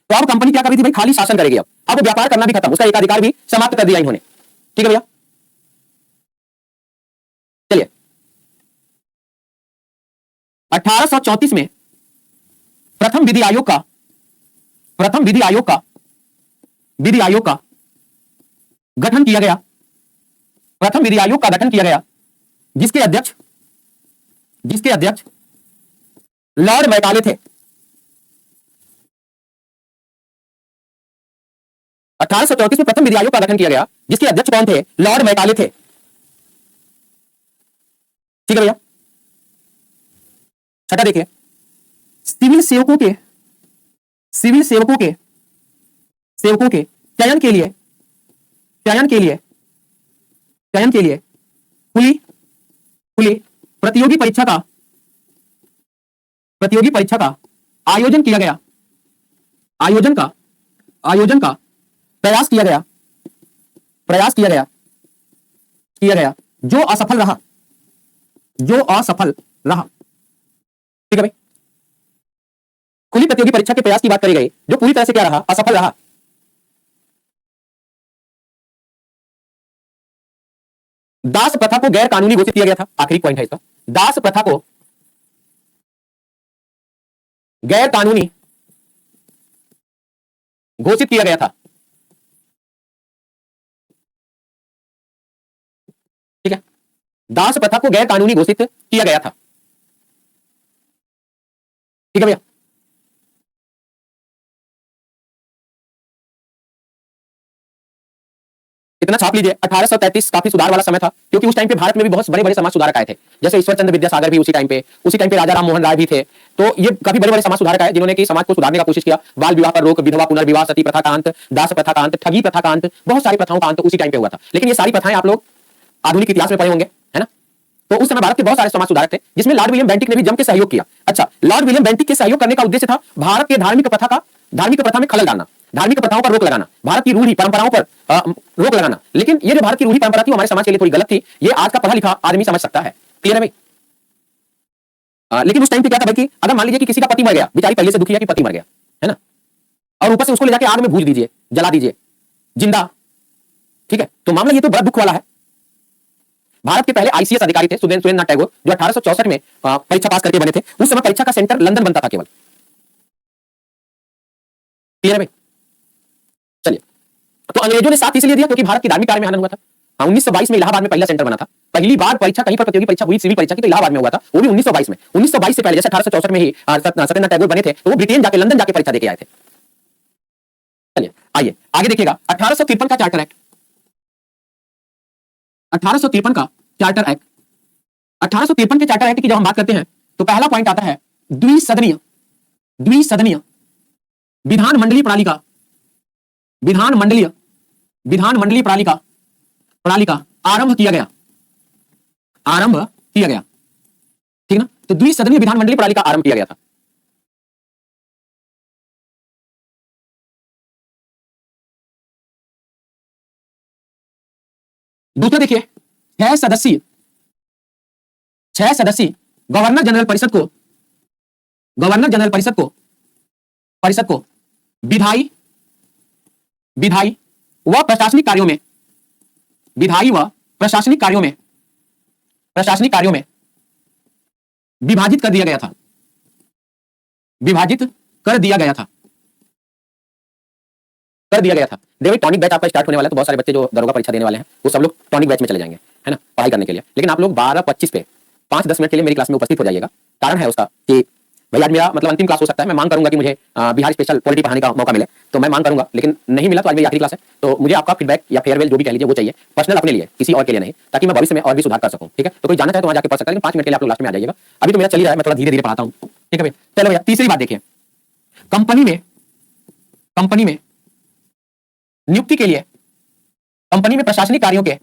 तो अब कंपनी क्या कर रही थी भाई, खाली शासन करेगी। अब व्यापार करना भी खत्म, उसका एकाधिकार भी समाप्त कर दिया इन्होंने। ठीक है भैया, चलिए 1834 में प्रथम विधि आयोग का गठन किया गया। जिसके अध्यक्ष लॉर्ड मैकाले थे। 1834 में प्रथम विधि आयोग का गठन किया गया, जिसके अध्यक्ष कौन थे? लॉर्ड मैकाले थे। ठीक है भैया, छठा देखिए, सिविल सेवकों के चयन के लिए खुली प्रतियोगी परीक्षा का आयोजन किया गया। आयोजन का प्रयास किया गया जो असफल रहा। ठीक है भाई, खुली प्रतियोगी परीक्षा के प्रयास की बात करी गई, जो पूरी तरह से क्या रहा? असफल रहा। दास प्रथा को गैर कानूनी घोषित किया गया था। आखिरी पॉइंट है इसका, दास प्रथा को गैर कानूनी घोषित किया गया था। ठीक है, दास प्रथा को गैर कानूनी घोषित किया गया था। ठीक है भैया, इतना छाप लीजिए। 1833 काफी सुधार वाला समय था, क्योंकि उस टाइम पे भारत में भी बहुत बड़े-बड़े समाज सुधारक आए थे। जैसे ईश्वर चंद्र विद्यासागर भी उसी टाइम पे राजा राम मोहन राय भी थे। तो ये काफी बड़े-बड़े समाज सुधारक आए, जिन्होंने कि समाज को सुधारने का कोशिश किया। बाल विवाह पर रोक, विधवा पुनर्विवाह, सती प्रथा का अंत, दास प्रथा का अंत, ठगी प्रथा का अंत, बहुत सारी प्रथाओं का अंत उसी टाइम पे हुआ था। लेकिन ये सारी प्रथाएं आप लोग आधुनिक इतिहास में पढ़े होंगे, है ना? तो उस समय भारत के बहुत सारे समाज सुधारक थे, जिसमें लॉर्ड विलियम बेंटिक ने भी जम के सहयोग किया। अच्छा, लॉर्ड विलियम बेंटिक के सहयोग करने का उद्देश्य था भारत के धार्मिक प्रथा में खलल डालना, धार्मिक प्रथाओं पर रोक लगाना, भारत की रूढ़ी परंपराओं पर रोक लगाना। लेकिन ये जो भारत की रूढ़ी परंपरा थी, हमारे समाज के लिए थोड़ी गलत थी। ये आज का पढ़ा लिखा आदमी समझ सकता है। क्लियर है भाई? लेकिन उस टाइम पे क्या था भाई कि अगर मान लीजिए कि किसी का पति मर गया, बेचारी पहले से दुखी है कि पति मर गया, है ना, और ऊपर से उसको ले जाके आग में भूज दीजिए, जला दीजिए जिंदा। ठीक है, तो मामला ये तो बड़ा दुख वाला है। भारत के पहले आईसीएस अधिकारी थे सुरेंद्रनाथ टैगोर, जो 1864 में परीक्षा पास करके बने थे। उस समय परीक्षा का सेंटर लंदन बनता था केवल। क्लियर है भाई? चलिए, तो अंग्रेजों ने साथ इसलिए दिया क्योंकि भारत की धार्मिक कार्य में आनंद हुआ था। 1922 में इलाहाबाद में पहला सेंटर बना था। पहली बार परीक्षा कहीं पर प्रतियोगी परीक्षा हुई सिविल परीक्षा की, तो इलाहाबाद में हुआ था, वो भी 1922 में। 1922 से पहले, जैसे 1864 में ही सत्येंद्रनाथ टैगोर बने थे, तो वो ब्रिटेन जाके, लंदन जाके परीक्षा देके आए थे। चलिए आइए आगे देखिएगा, 1853 का चार्टर एक्ट। 1853 का चार्टर एक्ट, 1853 के चार्टर एक्ट की जब हम बात करते हैं, तो पहला पॉइंट आता है द्विसदनीय विधानमंडलीय प्रणाली का आरंभ किया गया। ठीक ना? तो द्विसदनीय विधानमंडलीय प्रणाली का आरंभ किया गया था। दूसरा देखिए, 6 सदस्यीय गवर्नर जनरल परिषद को विधायी विधायी व प्रशासनिक कार्यों में विधायी व प्रशासनिक कार्यों में विभाजित कर दिया गया था, विभाजित कर दिया गया था, कर दिया गया था। देखिए टॉनिक बैच आपका स्टार्ट होने वाला है, तो बहुत सारे बच्चे जो दरोगा परीक्षा देने वाले हैं वो सब लोग टॉनिक बैच में चले जाएंगे, है ना, पढ़ाई करने के लिए। लेकिन आप लोग 12:25 पे 5-10 मिनट के लिए मेरी क्लास में उपस्थित हो जाइएगा। कारण है उसका कि भाई आज मेरा मतलब अंतिम क्लास हो सकता है, मैं मांग करूंगा कि मुझे बिहार स्पेशल पॉलिटी पढ़ाने का मौका मिले, तो मैं मांग करूंगा, लेकिन नहीं मिला तो आज मेरी आखिरी क्लास है, तो मुझे आपका फीडबैक या फेयरवेल जो भी कह लीजिए वो चाहिए, पर्सनल अपने लिए, किसी और के लिए नहीं, ताकि मैं भविष्य में और भी सुधार कर सकूं। ठीक है, तो कोई जाना चाहे तो वहां जाकर पढ़ सकता है, लेकिन 5 मिनट के लिए आप लोग लास्ट में आ जाइएगा। अभी तो मेरा चल ही रहा है, मैं थोड़ा धीरे धीरे पढ़ाता हूँ। ठीक है भैया, चलो भैया तीसरी बात देखिए, कंपनी में नियुक्ति के लिए, कंपनी में प्रशासनिक कार्यों के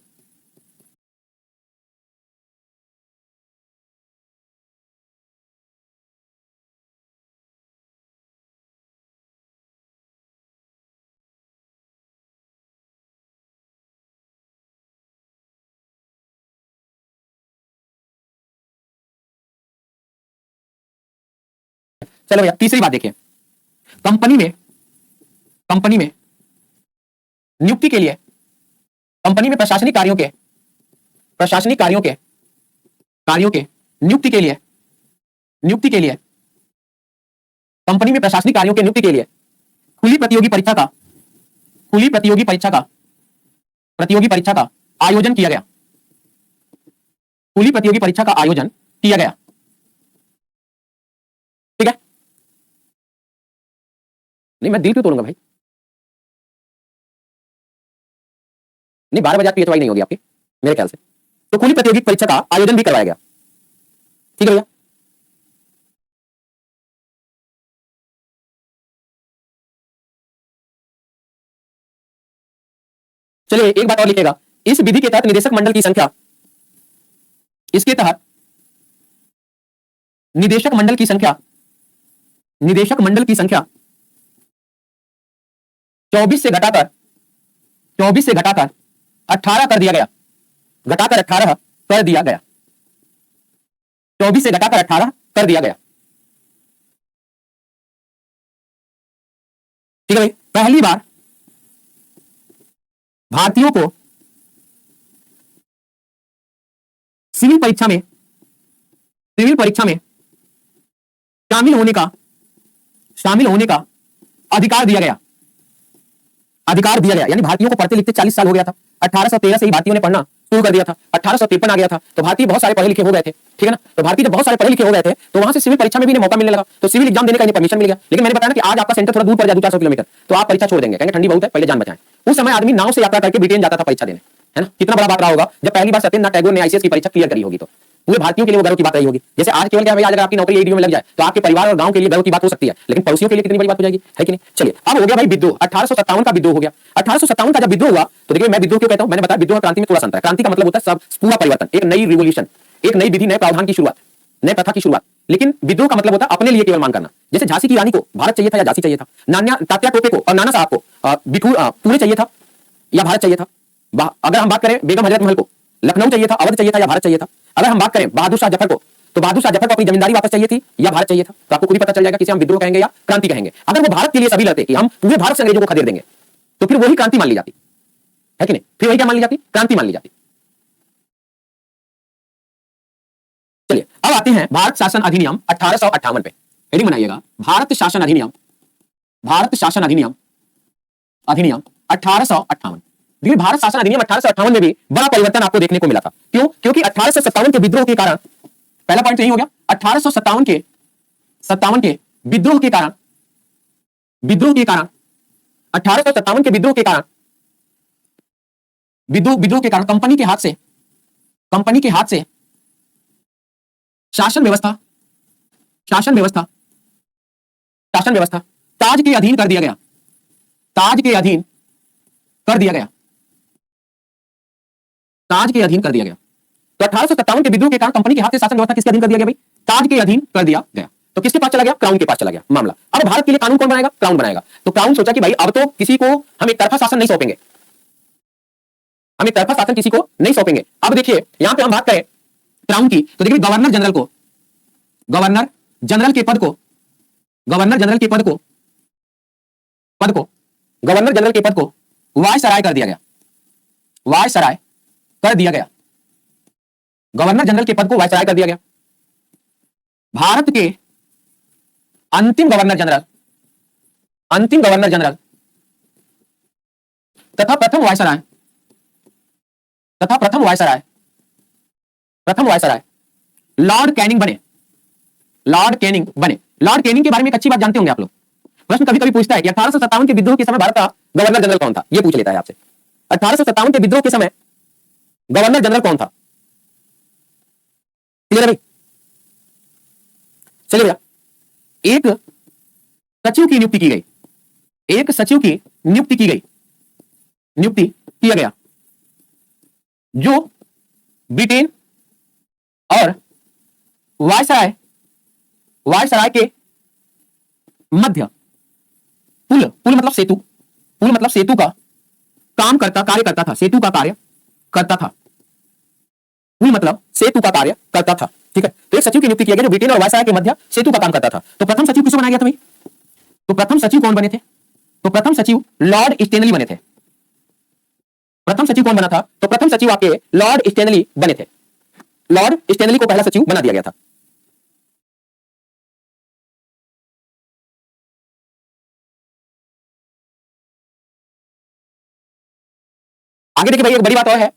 चलो भैया तीसरी बात देखिए, कंपनी में नियुक्ति के लिए, कंपनी में प्रशासनिक कार्यों के नियुक्ति के लिए कंपनी में प्रशासनिक कार्यों के नियुक्ति के लिए खुली प्रतियोगी परीक्षा का आयोजन किया गया, खुली प्रतियोगी परीक्षा का आयोजन किया गया। ठीक है, नहीं मैं दिल क्यों तोड़ूंगा भाई, नहीं 12 बजे पीएचवाई नहीं होगी आपकी मेरे ख्याल से, तो खुली प्रतियोगी परीक्षा का आयोजन भी करवाया गया। ठीक है भैया, चलिए एक बात और लिखिएगा, इस विधि के तहत निदेशक मंडल की संख्या, इसके तहत निदेशक मंडल की संख्या 24 से घटाकर 18 कर दिया गया, घटाकर 18 कर दिया गया, 24 से घटाकर 18 कर दिया गया। ठीक है भाई, पहली बार भारतीयों को सिविल परीक्षा में शामिल होने का अधिकार दिया गया, यानी भारतीयों को पढ़ते लिखते 40 साल हो गया था। 1813 से ही भारतीयों ने पढ़ना शुरू कर दिया था, 1853 आ गया था, तो भारतीय बहुत सारे पढ़े लिखे हो गए थे। ठीक है ना, तो भारतीय जब बहुत सारे पढ़े लिखे हो गए थे तो वहां से सिविल परीक्षा में भी मौका मिलने लगा, तो सिविल एग्जाम देने का परमिशन मिल गया। लेकिन मैंने बताया ना कि आज आपका सेंटर थोड़ा दूर पड़ जाए 200-400 किलोमीटर, तो आप परीक्षा छोड़ देंगे, कहेंगे ठंडी बहुत है, पहले जान बचाएं। उस समय आदमी नाव से यात्रा करके ब्रिटेन जाता था परीक्षा देने, है ना, कितना बड़ा बात रहा होगा जब पहली बार सत्येंद्रनाथ टैगोर ने आईसीएस की परीक्षा क्लियर करी होगी, तो पूरे भारतीयों के लिए वो गर्व की बात रही होगी। जैसे आज केवल क्या भाई, आज अगर आपकी नौकरी एडीओ में लग जाए तो आपके परिवार और गांव के लिए गर्व की बात हो सकती है, लेकिन पड़ोसियों के लिए कितनी बड़ी बात हो जाएगी, है कि नहीं। चलिए अब हो गया भाई विद्रोह, 1857 का विद्रोह हो गया। 1857 का जब विद्रोह हुआ तो देखिए मैं विद्रोह क्यों कहता हूं, मैंने बताया विद्रोह और क्रांति में थोड़ा सा अंतर है। क्रांति का मतलब होता है सब पूरा परिवर्तन, एक नई रिवोल्यूशन, एक नई विधि, नए प्रावधान की शुरुआत, नए प्रथा की शुरुआत। लेकिन विद्रोह का मतलब होता है अपने लिए केवल मांग करना। जैसे झांसी की रानी को भारत चाहिए था या झांसी चाहिए था, तात्या टोपे को और नाना साहब को पुणे चाहिए था या भारत चाहिए था। अगर हम बात करें बेगम हजरत महल को लखनऊ चाहिए था, अवध चाहिए था या भारत चाहिए था। अगर हम बात करें बहादुर शाह जफर को, तो बहादुर शाह जफर को अपनी जमींदारी वापस चाहिए थी या भारत चाहिए था। तो आपको खुद ही पता चल जाएगा किसे हम विद्रोह कहेंगे या क्रांति कहेंगे। अगर वो भारत के लिए सभी लड़ते कि हम पूरे भारत से अंग्रेजों को खदेड़ देंगे, तो फिर वही क्रांति मान ली जाती, है कि नहीं, फिर वही क्या मान ली जाती, क्रांति मान ली जाती। चलिए अब आते हैं भारत शासन अधिनियम 1858 पे, हेडिंग बनाइएगा, भारत शासन अधिनियम 1858। देखिए भारत शासन अधिनियम 1858 में भी बड़ा परिवर्तन आपको देखने को मिला था। क्यों? क्योंकि 1857 के विद्रोह के कारण, पहला पॉइंट यही हो गया, 1857 के विद्रोह के कारण 1857 के विद्रोह के कारण कंपनी के हाथ से शासन व्यवस्था ताज के अधीन कर दिया गया, ताज के अधीन कर दिया गया। तो 1857 के विद्रोह के कारण कंपनी के हाथ से शासन व्यवस्था किसके अधीन कर दिया गया भाई, ताज के अधीन कर दिया गया। तो किसके पास चला गया, क्राउन के पास चला गया मामला। अब भारत के लिए कानून कौन बनाएगा, क्राउन बनाएगा। तो क्राउन सोचा कि भाई अब तो किसी को हम एक तरफा शासन नहीं सौंपेंगे, किसी को नहीं सौंपेंगे। अब देखिए यहां पे हम बात करें क्राउन की, तो देखिए गवर्नर जनरल के पद को पद को, गवर्नर जनरल के पद को वायसराय कर दिया गया, वायसराय कर दिया गया, गवर्नर जनरल के पद को वायसराय कर दिया गया। भारत के अंतिम गवर्नर जनरल, अंतिम गवर्नर जनरल तथा प्रथम वायसराय, तथा प्रथम वायसराय, प्रथम वायसराय लॉर्ड कैनिंग बने, लॉर्ड कैनिंग बने। लॉर्ड कैनिंग के बारे में एक अच्छी बात जानते होंगे आप लोग। प्रश्न कभी कभी पूछता है कि 1857 के विद्रोह के समय भारत का गवर्नर जनरल कौन था, यह पूछ लेता है आपसे। 1857 के विद्रोह के समय गवर्नर जनरल कौन था? क्लियर है भाई? चलिए भैया, एक सचिव की नियुक्ति की गई, एक सचिव की नियुक्ति की गई, नियुक्ति किया गया जो ब्रिटेन और वायसराय, वायसराय के मध्य पुल, पुल मतलब सेतु, पुल मतलब सेतु का काम करता, कार्य करता था, सेतु का कार्य करता था, पुल मतलब सेतु का कार्य करता था। ठीक है, तो एक सचिव की नियुक्ति किया गया जो ब्रिटेन और वायसराय के मध्य सेतु का काम करता था। तो प्रथम सचिव किसको बनाया गया था भाई? तो प्रथम सचिव कौन बने थे? तो प्रथम सचिव लॉर्ड स्टेनली बने थे। प्रथम सचिव कौन बना था? तो प्रथम सचिव आपके लॉर्ड स्टेनली बने थे। लॉर्ड स्टेनली को पहला सचिव बना दिया गया था। आगे देखिए भाई, एक बड़ी बात और है,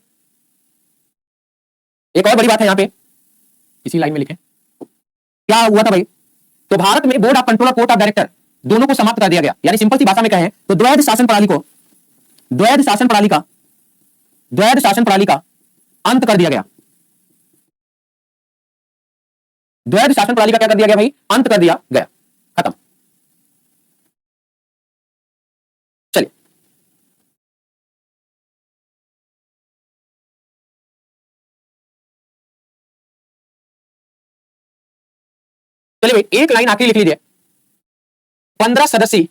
एक और बड़ी बात है यहां पे, इसी लाइन में लिखे। क्या हुआ था भाई? तो भारत में बोर्ड ऑफ कंट्रोल और कोर्ट ऑफ डायरेक्टर दोनों को समाप्त कर दिया गया। यानी सिंपल सी भाषा में कहें तो द्वैध शासन प्रणाली को, द्वैध शासन प्रणाली का, द्वैध शासन प्रणाली का अंत कर दिया गया। द्वैध शासन प्रणाली का क्या कर दिया गया भाई? अंत कर दिया गया, खत्म। चलिए चलिए भाई, एक लाइन आखिरी लिख लीजिए। 15 सदस्यीय,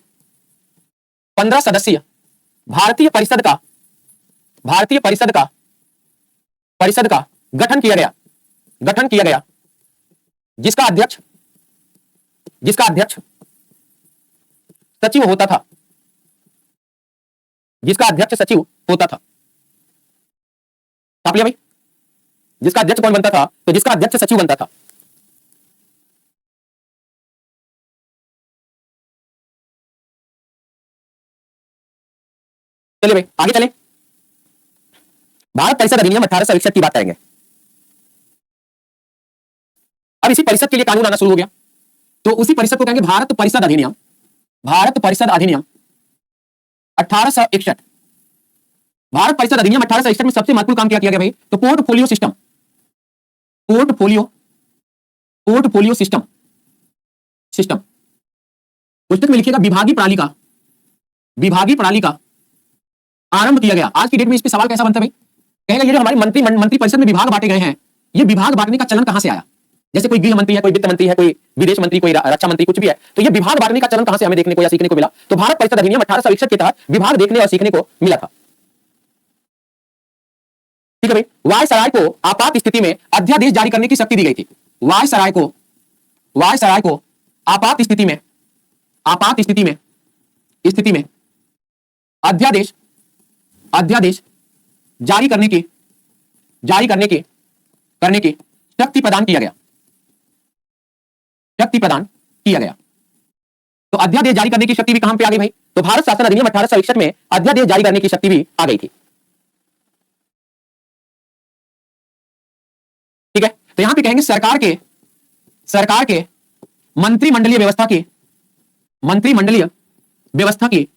15 सदस्यीय भारतीय परिषद का, भारतीय परिषद का, परिषद का गठन किया गया, गठन किया गया, जिसका अध्यक्ष, जिसका अध्यक्ष सचिव होता था, जिसका अध्यक्ष सचिव होता था। छाप लिया भाई? जिसका अध्यक्ष कौन बनता था? तो जिसका अध्यक्ष सचिव बनता था। चलिए भाई आगे चलें। भारत परिषद अधिनियम 1861 की बात करेंगे। अब इसी परिषद के लिए कानून आना शुरू हो गया, तो उसी परिषद को कहेंगे भारत परिषद अधिनियम, भारत परिषद अधिनियम 1861। भारत परिषद अधिनियम 1861 में सबसे महत्वपूर्ण काम क्या किया गया भाई? तो portfolio system, portfolio, portfolio system, system पुस्तक में लिखिएगा विभागीय प्रणाली का, विभागीय प्रणाली का आरंभ किया गया। आज की डेट में इस पे सवाल कैसा बनता है भाई? कहेगा ये जो हमारी मंत्री परिषद में विभाग बांटे गए हैं, ये विभाग बांटने का चलन कहां से आया? जैसे कोई गृह मंत्री है, कोई वित्त मंत्री है, कोई विदेश मंत्री, कोई रक्षा मंत्री, कुछ भी है, तो ये विभाग बांटने का चलन कहां से हमें देखने को या सीखने को मिला? तो भारत परिषद अधिनियम 1861 के तहत विभाग देखने और सीखने को मिला था। ठीक है भाई, वायसराय को आपात स्थिति में अध्यादेश जारी करने की शक्ति दी गई थी। वायसराय को, वायसराय को आपात स्थिति में, आपात स्थिति में, स्थिति में अध्यादेश, अध्यादेश जारी करने की, जारी करने की शक्ति प्रदान किया गया, शक्ति प्रदान किया गया। तो अध्यादेश जारी करने की शक्ति भी कहां पे आ गई भाई? तो भारत शासन अधिनियम 1861 में अध्यादेश जारी करने की शक्ति भी आ गई थी। ठीक है, तो यहां पे कहेंगे सरकार के, सरकार के मंत्रिमंडलीय व्यवस्था की, मंत्रिमंडलीय व्यवस्था की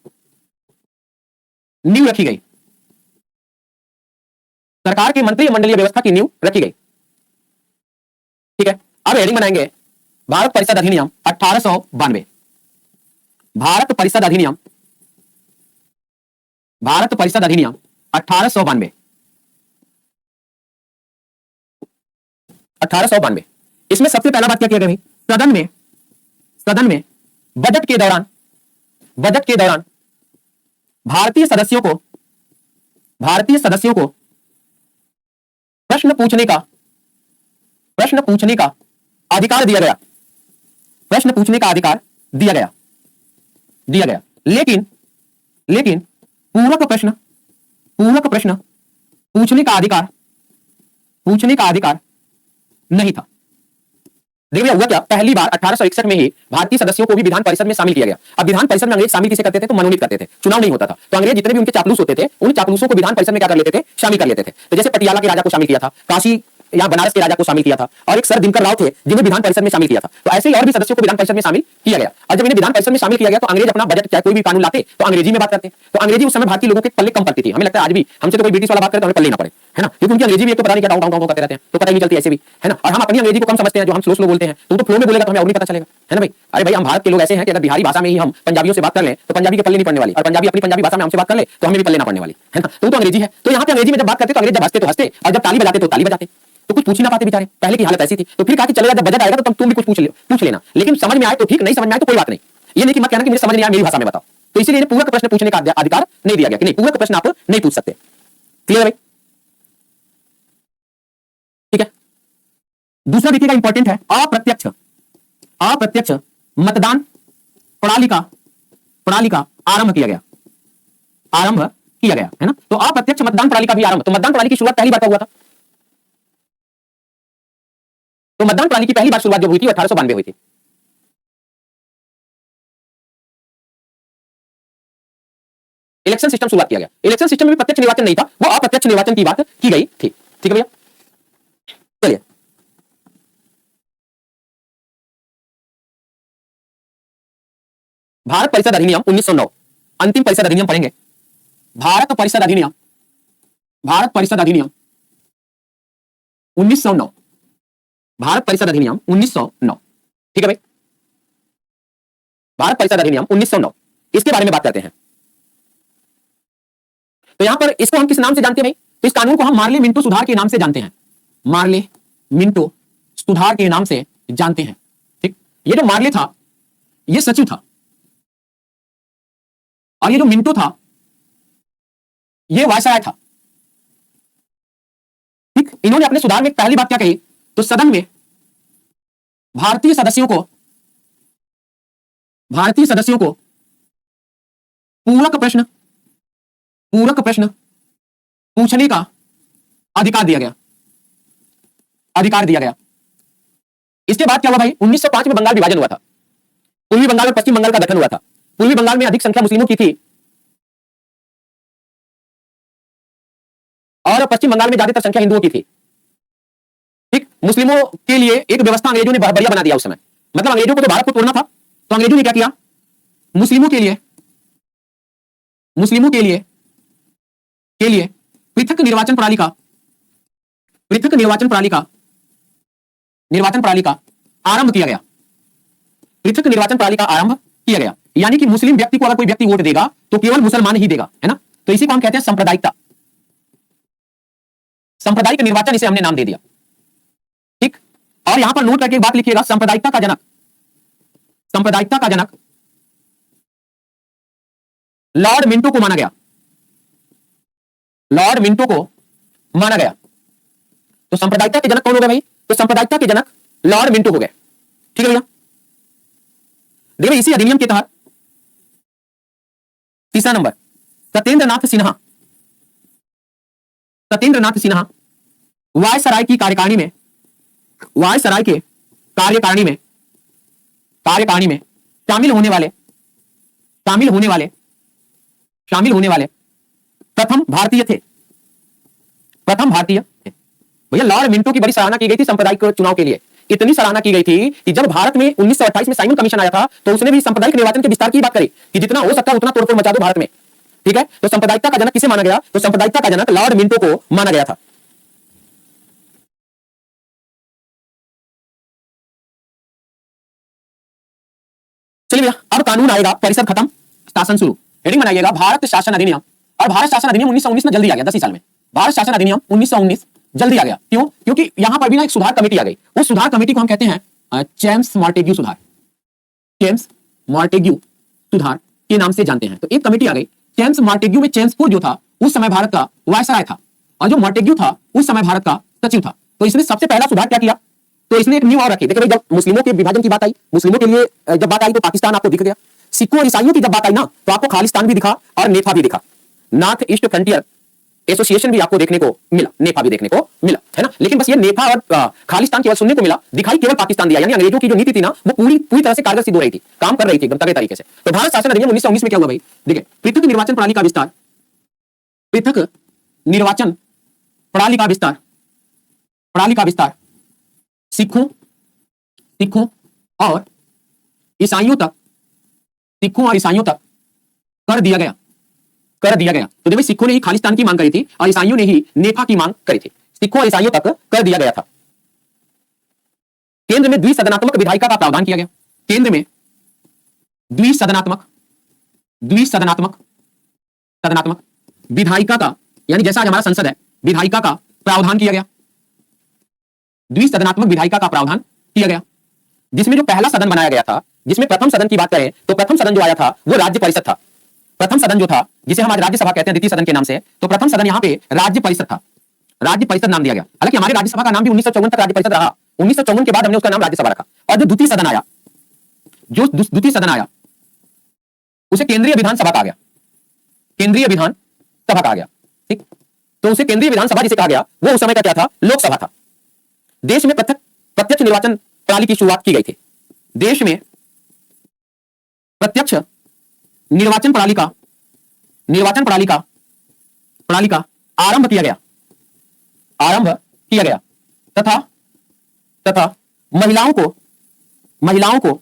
नींव रखी गई। सरकार के मंत्रिमंडलीय व्यवस्था की नींव रखी गई। ठीक है, अब हेडिंग बनाएंगे भारत परिषद अधिनियम 1892। भारत परिषद अधिनियम, भारत परिषद अधिनियम 1892, 1892। इसमें सबसे पहला बात क्या किया गया भाई? सदन में, सदन में बजट के दौरान, बजट के दौरान भारतीय सदस्यों को, भारतीय सदस्यों को प्रश्न पूछने का, प्रश्न पूछने का अधिकार दिया गया, प्रश्न पूछने का अधिकार दिया गया, दिया गया। लेकिन लेकिन पूरक प्रश्न पूछने का अधिकार नहीं था। देखिए भैया हुआ क्या, पहली बार 1861 में ही भारतीय सदस्यों को भी विधान परिषद में शामिल किया गया। अब विधान परिषद में अंग्रेज शामिल किसे करते थे, तो मनोनीत करते थे, चुनाव नहीं होता था। तो अंग्रेज जितने भी उनके चापलूस होते थे, उन चापलूसों को विधान परिषद में क्या कर लेते थे, शामिल कर लेते थे। तो जैसे पटियाला के राजा को शामिल किया था, काशी या बनारस के राजा को शामिल किया था, और एक सर दिनकर राव थे जिन्हें विधान परिषद में शामिल किया था। तो ऐसे ही और भी सदस्यों को विधान परिषद में शामिल किया गया। और जब इन्हें विधान परिषद में शामिल किया गया तो अंग्रेज अपना बजट चाहे कोई भी कानून लाते तो अंग्रेजी में बात करते। तो अंग्रेजी उस समय भारतीय लोगों के पल्ले कम पड़ती थी। हमें लगता है आज भी हमसे तो कोई ब्रिटिश वाला बात करे तो हमें पल्ले ना पड़े, है ना, क्योंकि उनकी अंग्रेजी भी एक तो पता नहीं क्या डाउ डाउ डाउ करते रहते हैं, तो पता ही नहीं चलती ऐसे भी, है ना। और हम अपनी अंग्रेजी को कम समझते हैं, जो हम स्लो स्लो बोलते हैं, तो फ्लो में बोलेगा तो हमें और नहीं पता चलेगा, है ना भाई। अरे भाई हम भारत के लोग ऐसे हैं कि अगर बिहारी भाषा में ही हम पंजाबियों से बात कर लें तो पंजाबी के पल्ले नहीं पड़ने वाली, और पंजाबी अपनी पंजाबी भाषा में हमसे बात कर ले तो हमें भी पल्ले ना पड़ने वाली, है ना। तो अंग्रेजी है। तो यहाँ पे अंग्रेजी में जब बात करते तो अंग्रेज जब हंसते तो हंसते, और जब ताली बजाते तो ताली बजाते। तो कुछ पूछ ही ना पाते बेचारे, पहले की हालत ऐसी थी। तो फिर कहा कि चलेगा, जब बजट आएगा तो तुम भी कुछ पूछ लेना, लेकिन समझ में आए तो ठीक, नहीं समझ में आए तो कोई बात नहीं। ये नहीं कि मत कहना कि मुझे समझ नहीं आया, मेरी भाषा में बताओ। तो इसीलिए पूरक प्रश्न पूछने का अधिकार नहीं दिया गया कि नहीं, पूरक प्रश्न आप नहीं पूछ सकते। क्लियर है भाई? ठीक है। दूसरा देखिएगा इंपॉर्टेंट है, अप्रत्यक्ष मतदान प्रणाली का आरंभ किया गया, है ना। तो अप्रत्यक्ष मतदान प्रणाली का भी आरंभ, तो मतदान प्रणाली की शुरुआत पहली बार कब हुआ था? तो मतदान प्रणाली की पहली बार शुरुआत जो हुई थी 1892 हुई थी। इलेक्शन सिस्टम शुरुआत किया गया। इलेक्शन सिस्टम में प्रत्यक्ष निर्वाचन नहीं था, वो अप्रत्यक्ष निर्वाचन की बात की गई थी। ठीक है भैया, चलिए भारत परिषद अधिनियम 1909, अंतिम परिषद अधिनियम पढ़ेंगे। भारत परिषद अधिनियम 1909, भारत परिषद अधिनियम 1909। ठीक है भाई, भारत परिषद अधिनियम 1909, इसके बारे में बात करते हैं। तो यहां पर इसको हम किस नाम से जानते हैं भाई? तो इस कानून को हम मार्ले मिंटो सुधार के नाम से जानते हैं, मार्ले मिंटो सुधार के नाम से जानते हैं। ठीक, ये जो मार्ले था ये सचिव था, और ये जो मिंटो था ये वायसराय था। ठीक, इन्होंने अपने सुधार में पहली बात क्या कही, तो सदन में भारतीय सदस्यों को पूरक प्रश्न पूछने का अधिकार दिया गया। इसके बाद क्या हुआ भाई, 1905 में बंगाल विभाजन हुआ था। पूर्वी बंगाल और पश्चिम बंगाल का गठन हुआ था। पूर्वी बंगाल में अधिक संख्या मुस्लिमों की थी और पश्चिम बंगाल में ज्यादातर संख्या हिंदुओं की थी। ठीक, मुस्लिमों के लिए एक व्यवस्था अंग्रेजों ने बढ़िया बना दिया उस समय। मतलब अंग्रेजों को तो भारत को तोड़ना था, तो अंग्रेजों ने क्या किया, मुस्लिमों के लिए पृथक निर्वाचन प्रणाली का आरंभ किया गया। पृथक निर्वाचन प्रणाली का आरंभ किया गया, यानी कि मुस्लिम व्यक्ति को अगर कोई व्यक्ति वोट देगा तो केवल मुसलमान ही देगा, है ना। तो इसी को हम कहते हैं सांप्रदायिक निर्वाचन, इसे हमने नाम दे दिया। ठीक, और यहां पर नोट करके एक बात लिखिएगा, सांप्रदायिकता का जनक लॉर्ड मिंटो को माना गया। तो सांप्रदायिकता के जनक कौन हो गए भाई? तो सांप्रदायिकता के जनक लॉर्ड मिंटो हो गए। ठीक है भैया, देखिए इसी अधिनियम के तहत तीसरा नंबर, सत्येंद्र नाथ सिन्हा वायसराय के कार्यकारिणी में शामिल होने वाले प्रथम भारतीय थे। भैया लॉर्ड मिंटो की बड़ी सराहना की गई थी सांप्रदायिक चुनाव के लिए। इतनी सराहना की गई थी कि जब भारत में 1928 में साइमन कमीशन आया था तो उसने भी सांप्रदायिक निर्वाचन के विस्तार की बात करी कि जितना हो सकता है उतना तोड़फोड़ मचा दो भारत में। ठीक है, तो सांप्रदायिकता का जनक किसे माना गया? तो सांप्रदायिकता का जनक लॉर्ड मिंटो को माना गया था। चलिए भैया, अब कानून आएगा, परिषद खत्म, शासन शुरू। हेडिंग बनाइएगा भारत शासन अधिनियम। और भारत शासन अधिनियम 1919 में जल्दी आ गया, 10 ही साल में। भारत शासन अधिनियम 1919 जल्दी आ गया। क्यों? क्योंकि यहां पर भी ना एक सुधार कमेटी आ गई। उस सुधार कमेटी को हम कहते हैं जेम्स मॉन्टेग्यू सुधार के नाम से जानते हैं। तो एक कमेटी आ गई जेम्स मॉन्टेग्यू में चेम्सफोर्ड जो था उस समय भारत का वायसराय था, और जो मॉन्टेग्यू था उस समय भारत का सचिव था। तो इसने सबसे पहला सुधार क्या किया? तो इसने एक नींव और रखी। देखिए भाई, जब मुस्लिमों के विभाजन की बात आई, मुस्लिमों के लिए जब बात आई तो पाकिस्तान आपको दिख गया। सिखों और ईसाइयों की जब बात आई ना, तो आपको खालिस्तान भी दिखा और नेफा भी दिखा। नॉर्थ ईस्ट फ्रंटियर एसोसिएशन भी आपको देखने को मिला, नेफा भी देखने को मिला, है ना। लेकिन बस ये नेफा और खालिस्तान केवल सुनने को मिला, दिखाई केवल पाकिस्तान दिया। यानी अंग्रेजों की जो नीति थी ना, वो पूरी पूरी तरह से कारगर सिद्ध हो रही थी, काम कर रही थी एकदम तगड़े तरीके से। तो भारत शासन अधिनियम 1919 में क्या हुआ भाई, देखिए, पृथक निर्वाचन प्रणाली का विस्तार, पृथक निर्वाचन प्रणाली का विस्तार, प्रणाली का विस्तार सिखों सिखों और ईसाइयों तक, सिखों और ईसाइयों तक कर दिया गया, कर दिया गया। तो देखो, सिखों ने ही खालिस्तान की मांग करी थी और ईसाइयों ने ही नेफा की मांग करी थी। सिखों और ईसाइयों तक कर दिया गया था। केंद्र में द्विसदनात्मक विधायिका का प्रावधान किया गया। केंद्र में द्विसदनात्मक द्विसदनात्मक सदनात्मक विधायिका का, यानी जैसा आज हमारा संसद है, विधायिका का प्रावधान किया गया। द्विसदनात्मक विधायिका का प्रावधान किया गया, जिसमें जो पहला सदन बनाया गया था, जिसमें प्रथम सदन की बात करें तो प्रथम सदन जो आया था वो राज्य परिषद था। प्रथम सदन जो था, जिसे हम आज राज्यसभा कहते हैं द्वितीय सदन के नाम से, तो प्रथम सदन यहां पे राज्य परिषद था, राज्य परिषद नाम दिया गया। हालांकि हमारे राज्यसभा का नाम भी 1954 तक राज्य परिषद रहा, 1954 के बाद हमने उसका नाम राज्यसभा रखा। और जो द्वितीय सदन आया, जो द्वितीय सदन आया, उसे केंद्रीय विधानसभा कहा गया, केंद्रीय विधानसभा कहा गया, ठीक। तो उसे केंद्रीय विधानसभा जिसे कहा गया, वो उस समय का क्या था, लोकसभा था। देश में प्रत्यक्ष निर्वाचन प्रणाली की शुरुआत की गई थी। देश में प्रत्यक्ष निर्वाचन प्रणाली का आरंभ किया गया, तथा महिलाओं को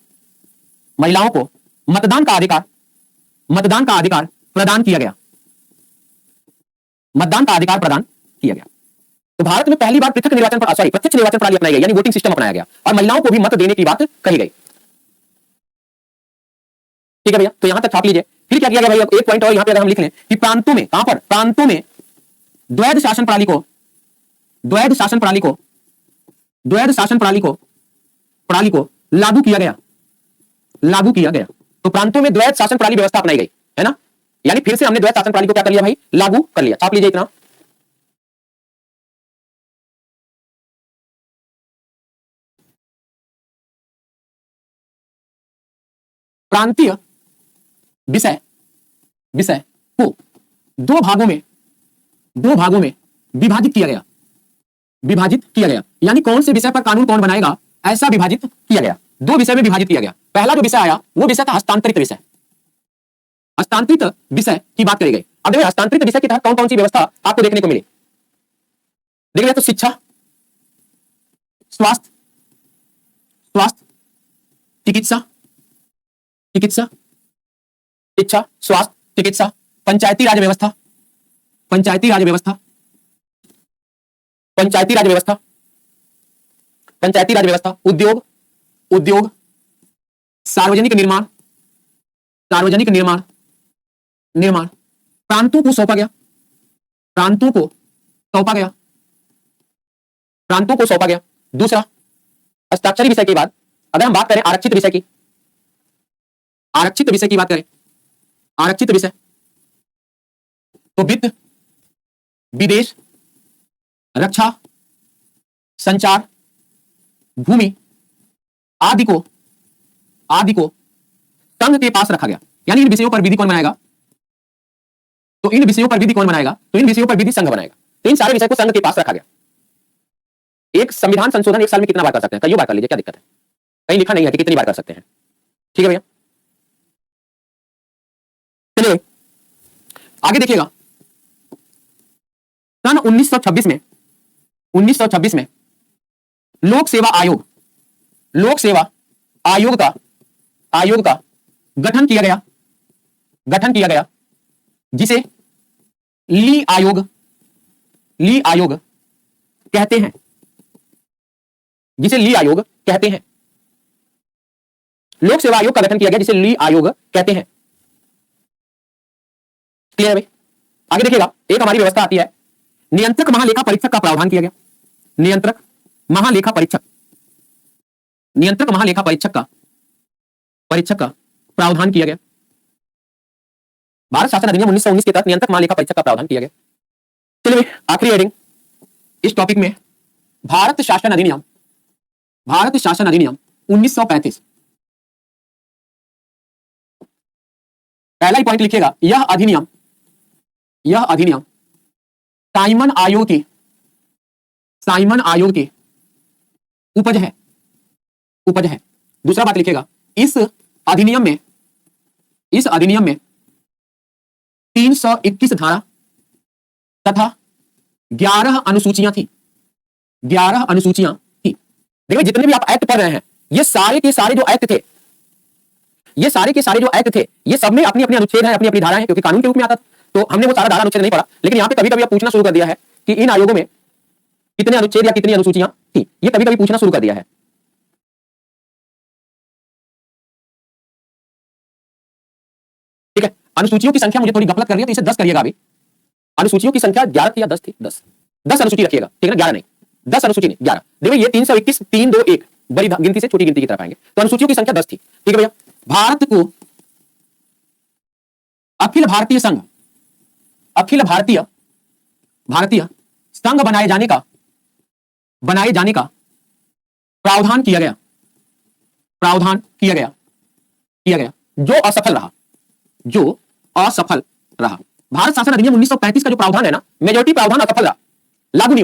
मतदान का अधिकार प्रदान किया गया, मतदान का अधिकार प्रदान किया गया। तो भारत में पहली बार प्रत्यक्ष निर्वाचन प्रणाली अपनाई गई, यानी वोटिंग सिस्टम अपनाया गया, और महिलाओं को भी मत देने की बात कही गई। ठीक है भैया, तो यहां तक छाप लीजिए। फिर क्या किया गया भाई, अब एक पॉइंट और यहां पे अगर हम लिख लें कि प्रांतों में, कहां पर, प्रांतों में द्वैध शासन प्रणाली को लागू किया गया। तो प्रांतों में द्वैध शासन प्रणाली व्यवस्था अपनाई गई, है ना। यानी फिर से हमने द्वैध शासन प्रणाली को क्या कर लिया भाई, लागू कर लिया। छाप लीजिए इतना। प्रांतीय विषय को दो भागों में विभाजित किया गया। यानी कौन से विषय पर कानून कौन बनाएगा, ऐसा विभाजित किया गया। दो विषय में विभाजित किया गया। पहला जो विषय आया वो विषय था हस्तांतरित विषय। हस्तांतरित विषय की बात करी गई। अब देखो, हस्तांतरित विषय के तहत कौन कौन सी व्यवस्था आपको देखने को मिली। देखिए, तो शिक्षा, स्वास्थ्य, चिकित्सा, शिक्षा, स्वास्थ्य, चिकित्सा, पंचायती राज व्यवस्था, उद्योग, सार्वजनिक निर्माण प्रांतों को सौंपा गया। दूसरा, हस्ताक्षरी विषय के बाद अगर हम बात करें आरक्षित विषय की बात करें, आरक्षित विषय तो वित्त, विदेश, रक्षा, संचार, भूमि आदि को संघ के पास रखा गया। यानी इन विषयों पर विधि कौन बनाएगा, तो इन विषयों पर विधि संघ बनाएगा। तो इन सारे विषय को संघ के पास रखा गया। एक संविधान संशोधन एक साल में कितना बार कर सकते हैं, कई बार कर लीजिए, क्या दिक्कत है। कहीं लिखा नहीं है कि कितनी बार कर सकते हैं। ठीक है भैया, चलिए आगे देखिएगा। सन 1926 में लोक सेवा आयोग का गठन किया गया, जिसे ली आयोग कहते हैं, लोक सेवा आयोग का गठन किया गया, जिसे ली आयोग कहते हैं। क्लियर है भाई। आगे देखिएगा, एक हमारी व्यवस्था आती है, नियंत्रक महालेखा परीक्षक का प्रावधान किया गया। नियंत्रक महालेखा परीक्षक का प्रावधान किया गया। भारत शासन अधिनियम 1919 के तहत नियंत्रक महालेखा परीक्षक का प्रावधान किया गया। चलिए आखिरी हेडिंग इस टॉपिक में, भारत शासन अधिनियम 1935। पहला ही पॉइंट लिखिएगा, यह अधिनियम साइमन आयोग की उपज है। दूसरा बात लिखिएगा, इस अधिनियम में 321 धारा तथा 11 अनुसूचियां थी। देखिए जितने भी आप एक्ट पढ़ रहे हैं, ये सारे के सारे जो एक्ट थे, ये सब में अपनी अपनी अनुच्छेद है, अपनी अपनी धाराएं हैं, क्योंकि कानून के रूप में आता था। तो हमने वो सारा धारा अनुच्छेद नहीं पढ़ा, लेकिन यहाँ पे कभी कभी आप पूछना शुरू कर दिया है कि इन आयोगों में कितने अनुच्छेद या कितनी अनुसूचियां थी, ये कभी कभी पूछना शुरू कर दिया है। ठीक है, अनुसूचियों की संख्या मुझे थोड़ी गफलत कर रही है, तो इसे 10 करिएगा। अभी अनुसूचियों की संख्या 11 थी या 10 थी? 10 अनुसूची रखिएगा, ठीक है ना, 11 नहीं, 10 अनुसूची नहीं, 11। देखिए ये 321, 3, 2, 1 बड़ी गिनती से छोटी गिनती की तरफ आएंगे, तो अनुसूचियों की संख्या 10 थी। ठीक है भैया, भारत को अखिल भारतीय संघ बनाए जाने का प्रावधान किया गया, जो असफल रहा। भारत शासन अधिनियम 1935 का जो प्रावधान है ना, मेजोरिटी प्रावधान असफल रहा, लागू नहीं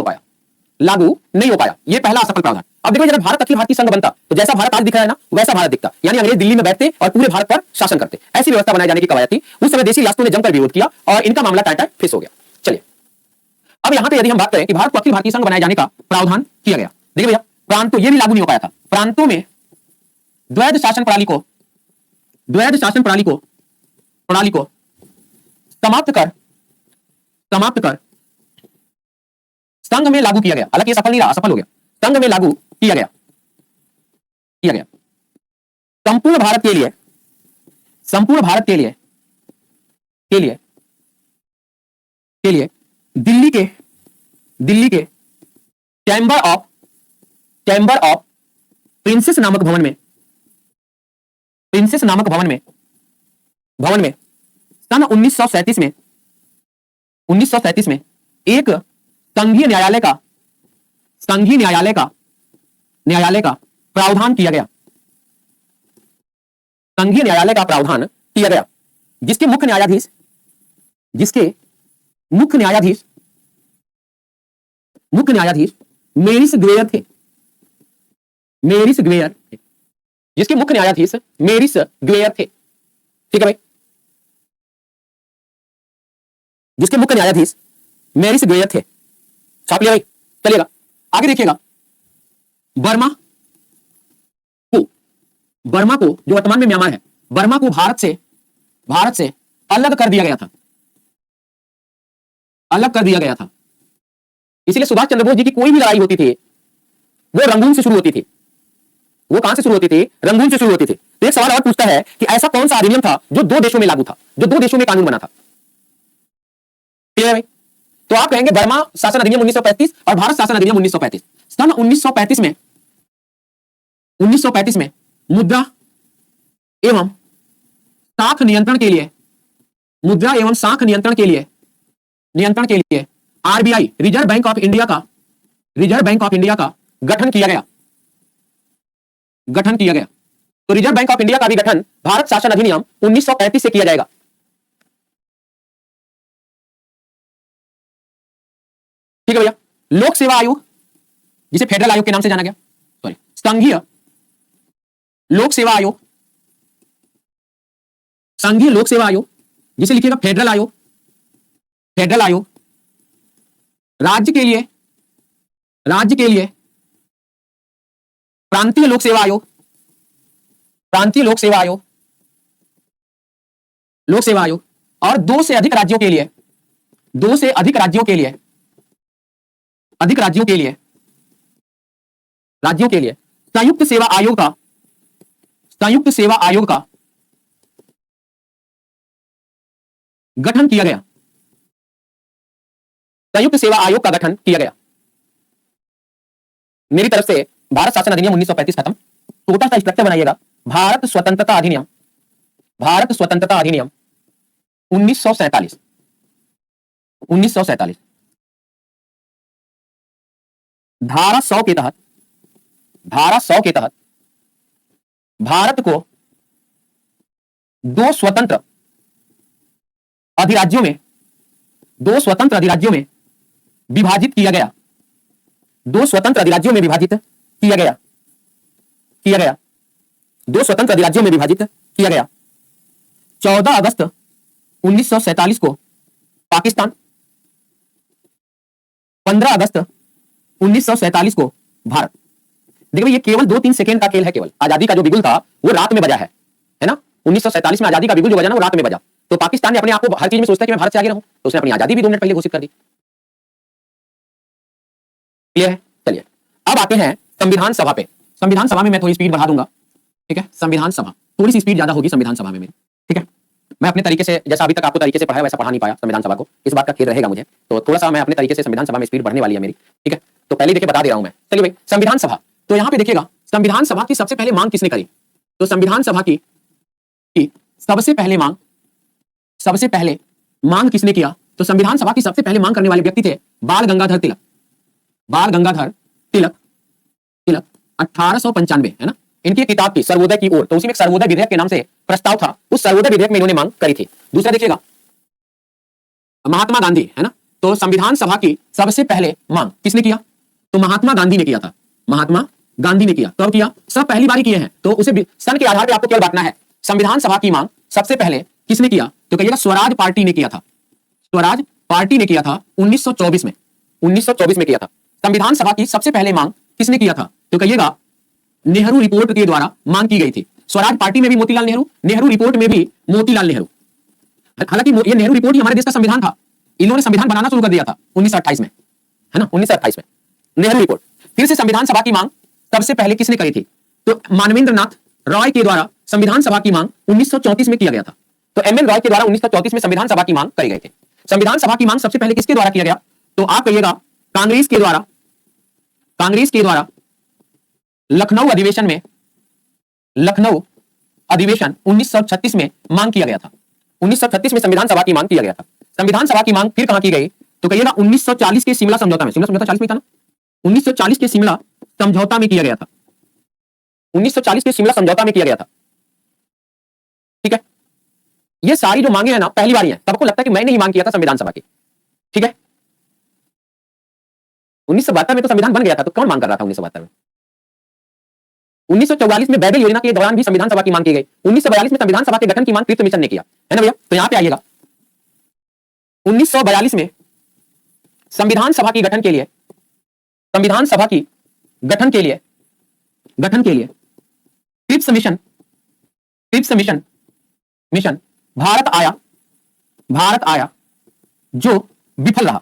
हो पाया, ये पहला असफल प्रावधान। अब देखो जब भारत अखिल भारतीय संघ बनता, तो जैसा भारत आज दिख रहा है ना, वैसा भारत दिखता, यानी अंग्रेज दिल्ली में बैठते और पूरे भारत पर शासन करते। ऐसी व्यवस्था बनाए जाने की कवायद थी। उस समय देशी रियासतों ने जमकर विरोध किया और इनका मामला टाटा फेस हो गया। चलिए अब यहां पे यदि हम बात करें कि भारत को अखिल भारतीय संघ बनाए जाने का प्रावधान किया गया, देखिए भैया प्रांतों, ये भी लागू नहीं हो पाया था। प्रांतों में द्वैध शासन प्रणाली को समाप्त कर संघ में लागू किया गया। हालांकि ये सफल नहीं रहा, असफल हो गया। संघ में लागू किया गया। संपूर्ण भारत के लिए दिल्ली के चैम्बर ऑफ प्रिंसेस नामक भवन में सन 1937 में एक संघीय न्यायालय का प्रावधान किया गया। जिसके मुख्य न्यायाधीश मेरिस ग्वेयर थे। ठीक है भाई, जिसके मुख्य न्यायाधीश मेरिस ग्वेयर थे। छाप लिया भाई, चलिएगा आगे देखिएगा। बर्मा को जो वर्तमान में म्यांमार है, बर्मा को भारत से अलग कर दिया गया था। इसलिए सुभाष चंद्र बोस जी की कोई भी लड़ाई होती थी, वो रंगून से शुरू होती थी। वो कहां से शुरू होती थी? रंगून से शुरू होती थी। तो एक सवाल और पूछता है कि ऐसा कौन सा अधिनियम था जो 2 देशों में लागू था, जो 2 देशों में कानून बना था? क्लियर है भाई? तो आप कहेंगे बर्मा शासन अधिनियम 1935 और भारत शासन अधिनियम 1935। सन 1935 में मुद्रा एवं शाख नियंत्रण के लिए RBI, reserve bank of India का गठन किया गया। तो रिजर्व बैंक ऑफ इंडिया का भी गठन भारत शासन अधिनियम 1935 से किया जाएगा। ठीक है भैया, लोक सेवा आयोग, जिसे फेडरल आयोग के नाम से जाना गया, सॉरी संघीय लोक सेवा आयोग, जिसे लिखिएगा फेडरल आयोग। राज्य के लिए प्रांतीय लोक सेवा आयोग, और 2 से अधिक राज्यों के लिए संयुक्त सेवा आयोग का गठन किया गया। मेरी तरफ से भारत शासन अधिनियम 1935 खत्म। छोटा सा स्ट्रक्चर बनाइएगा। भारत स्वतंत्रता अधिनियम 1947। धारा 100 के तहत भारत को 2 स्वतंत्र अधिराज्यों में, 2 स्वतंत्र अधिराज्यों में विभाजित किया गया, 2 स्वतंत्र अधिराज्यों में विभाजित किया गया, 2 स्वतंत्र अधिराज्यों में विभाजित किया गया। 14 अगस्त 1947 को पाकिस्तान, 15 अगस्त 1947 को भारत। देखिए ये केवल 2-3 सेकंड का खेल है। केवल आजादी का जो बिगुल था वो रात में बजा है ना। 1947 में आजादी का बिगुल जो बजा ना वो रात में बजा। तो पाकिस्तान ने अपने आप को हर चीज में सोचता है कि मैं भारत से आगे रहूं, तो उसने अपनी आजादी भी 2 मिनट पहले घोषित कर दी। क्लियर है? चलिए अब आते हैं संविधान सभा पे। संविधान सभा में मैं थोड़ी स्पीड बढ़ा दूंगा, ठीक है। संविधान सभा थोड़ी सी स्पीड ज्यादा होगी संविधान सभा में मेरी, ठीक है। मैं अपने तरीके से, जैसा अभी तक आपको तरीके से पढ़ाया वैसा पढ़ा नहीं पाया संविधान सभा को, इस बात का खेद रहेगा मुझे। तो थोड़ा सा मैं अपने तरीके से संविधान सभा में स्पीड बढ़ने वाली है मेरी, ठीक है। तो पहले देखिए बता दे रहा हूं मैं। चलिए भाई संविधान सभा, तो यहां पे देखिएगा संविधान सभा की सबसे पहले मांग किसने करी। तो संविधान सभा की सबसे पहले मांग किसने किया। तो संविधान सभा की सबसे पहले मांग करने वाले व्यक्ति थे बाल गंगाधर तिलक। बाल गंगाधर तिलक 1895 है ना। इनकी किताब की सर्वोदय की ओर, तो उसी में सर्वोदय विधेयक के नाम से प्रस्ताव था, उस सर्वोदय विधेयक में इन्होंने मांग करी थी। दूसरा देखिएगा महात्मा गांधी है ना। तो संविधान सभा की सबसे पहले मांग किसने किया। तो महात्मा गांधी ने किया था। महात्मा गांधी ने किया। कब किया? सब पहली बार किए हैं, तो उसे सन के आधार पर आपको केवल बांटना है। संविधान सभा की मांग सबसे पहले किसने किया। तो कहिएगा स्वराज पार्टी ने किया था। स्वराज पार्टी ने किया था 1924 में। 1924 में किया था। संविधान सभा की सबसे पहले मांग किसने किया था। तो कहिएगा नेहरू रिपोर्ट के द्वारा मांग की गई थी। स्वराज पार्टी में भी मोतीलाल नेहरू, नेहरू रिपोर्ट में भी मोतीलाल नेहरू। हालांकि ये नेहरू रिपोर्ट ही हमारे देश का संविधान था। इन्होंने संविधान बनाना शुरू कर दिया था 1928 में, है ना। 1928 में नेहरू रिपोर्ट। फिर से संविधान सभा की मांग सबसे पहले किसने करी थी। तो मानवेंद्र नाथ रॉय के द्वारा संविधान सभा की मांग 1934 में किया गया था। तो एमएन रॉय के द्वारा 1934 में संविधान सभा की मांग करी गई थी। संविधान सभा की मांग सबसे पहले किसके द्वारा किया गया। तो आप कहिएगा कांग्रेस के द्वारा लखनऊ अधिवेशन 1936 में मांग किया गया था। 1936 में संविधान सभा की मांग किया गया था। संविधान सभा की मांग फिर कहां की गई। तो कहिएगा 1940 के शिमला समझौता में। शिमला समझौता 40 में था ना। 1940 के शिमला समझौता में किया गया था। 1940 के शिमला समझौता में किया गया था, ठीक है। ये सारी जो मांगे हैं ना पहली बार ही हैं। तब आपको लगता है कि मैंने ही मांग किया था संविधान सभा की, ठीक है। 1972 में तो संविधान बन गया था, तो कौन मांग कर रहा था 1972 में। 1944 में बैबल योजना के दौरान भी संविधान सभा की मांग की गई। 1942 में संविधान सभा के गठन की मांग कृष्ण मिशन ने किया, है ना भैया। तो यहां पे आइएगा 1942 में संविधान सभा की गठन के लिए क्रिप्स मिशन भारत आया जो विफल रहा।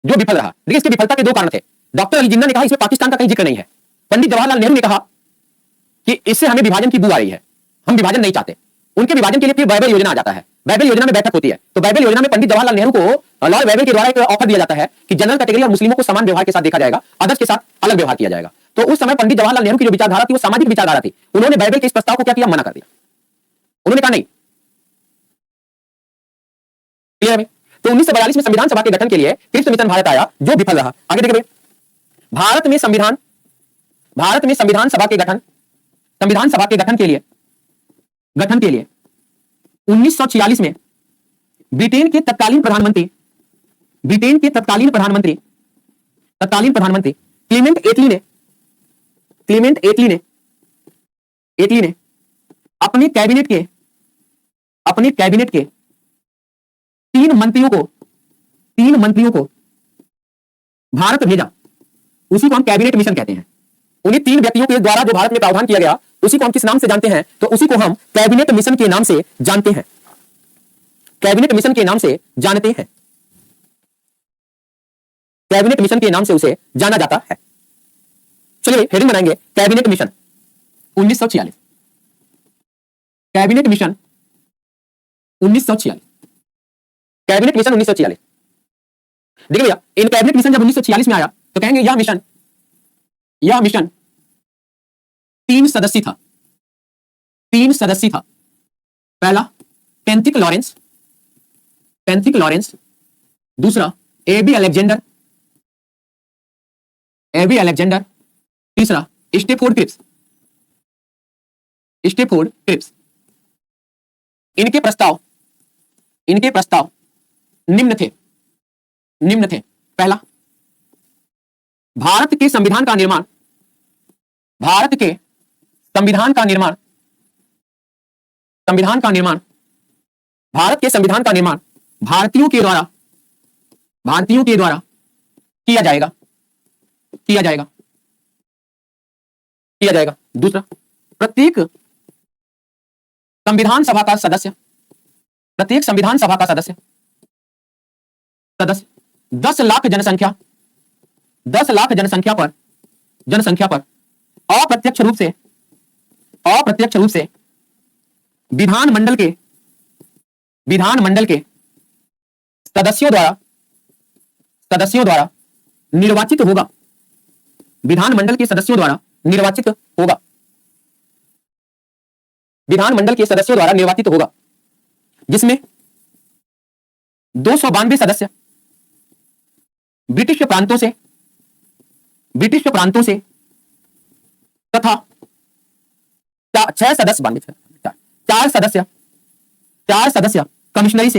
देखिए इसकी विफलता के 2 कारण थे। डॉक्टर अली जिन्ना ने कहा इसमें पाकिस्तान का कहीं जिक्र नहीं है। पंडित जवाहरलाल नेहरू ने कहा कि इससे हमें विभाजन की बू आ रही है, हम विभाजन नहीं चाहते। उनके विभाजन के लिए फिर बैबल योजना आ जाता है। बैबल योजना में बैठक होती है। तो बैबल योजना में पंडित जवाहरलाल नेहरू को लॉर्ड बैबल के द्वारा एक ऑफर दिया जाता है कि जनरल कैटेगरी और मुस्लिमों को समान व्यवहार के साथ देखा जाएगा, अदर्स के साथ अलग व्यवहार किया जाएगा। तो उस समय पंडित जवाहरलाल नेहरू की जो विचारधारा थी वो सामाजिक विचारधारा थी। उन्होंने बैबल के इस प्रस्ताव को क्या किया, मना कर दिया। उन्होंने कहा नहीं। क्लियर है। तो 1942 में संविधान सभा के गठन के लिए क्रिप्स मिशन भारत आया जो विफल रहा। आगे देखिए भारत में संविधान सभा के गठन के लिए 1946 में ब्रिटेन के तत्कालीन प्रधानमंत्री क्लेमेंट एटली ने अपने कैबिनेट के 3 मंत्रियों को भारत भेजा। उसी को हम कैबिनेट मिशन कहते हैं। उन्हीं 3 व्यक्तियों के द्वारा जो भारत में प्रावधान किया गया उसी को हम किस नाम से जानते हैं। तो उसी को हम कैबिनेट मिशन के नाम से जानते हैं। कैबिनेट मिशन के नाम से उसे जाना जाता है। चलिए हेडिंग बनाएंगे कैबिनेट मिशन 1946। Cabinet mission 1946। देखिए भैया इन कैबिनेट मिशन जब 1946 में आया तो कहेंगे यह मिशन 3 सदस्यीय था। पहला पेंथिक लॉरेंस, दूसरा एबी अलेक्जेंडर, तीसरा स्टेफोर्ड क्रिप्स। इनके प्रस्ताव निम्न थे। पहला, भारत के संविधान का निर्माण भारत के संविधान का निर्माण भारतीयों के द्वारा किया जाएगा। दूसरा, प्रत्येक संविधान सभा का सदस्य 10 लाख जनसंख्या पर अप्रत्यक्ष रूप से विधानमंडल के सदस्यों द्वारा निर्वाचित होगा। विधानमंडल के सदस्यों द्वारा निर्वाचित होगा, जिसमें 292 सदस्य ब्रिटिश प्रांतों से तथा 4 सदस्य कमिश्नरी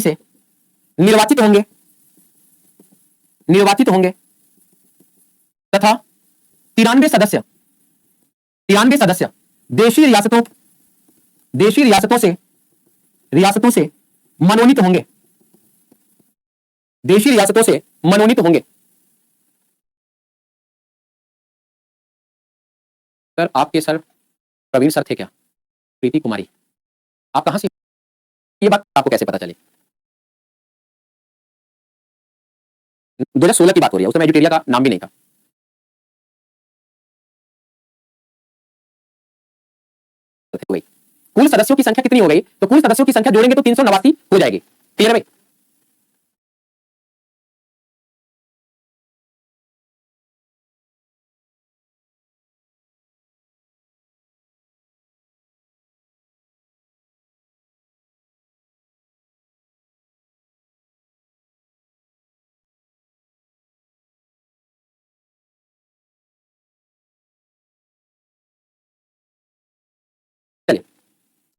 से निर्वाचित होंगे तथा 93 सदस्य देशी रियासतों से मनोनीत होंगे। सर, आपके सर प्रवीण सर थे क्या? प्रीति कुमारी, आप कहां से, ये बात आपको कैसे पता चली? 2016 की बात हो रही है, उस समय एजुटेरिया का नाम भी नहीं था। कुल सदस्यों की संख्या कितनी हो गई? तो कुल सदस्यों की संख्या जोड़ेंगे तो 389 हो जाएगी। क्लियर है भाई?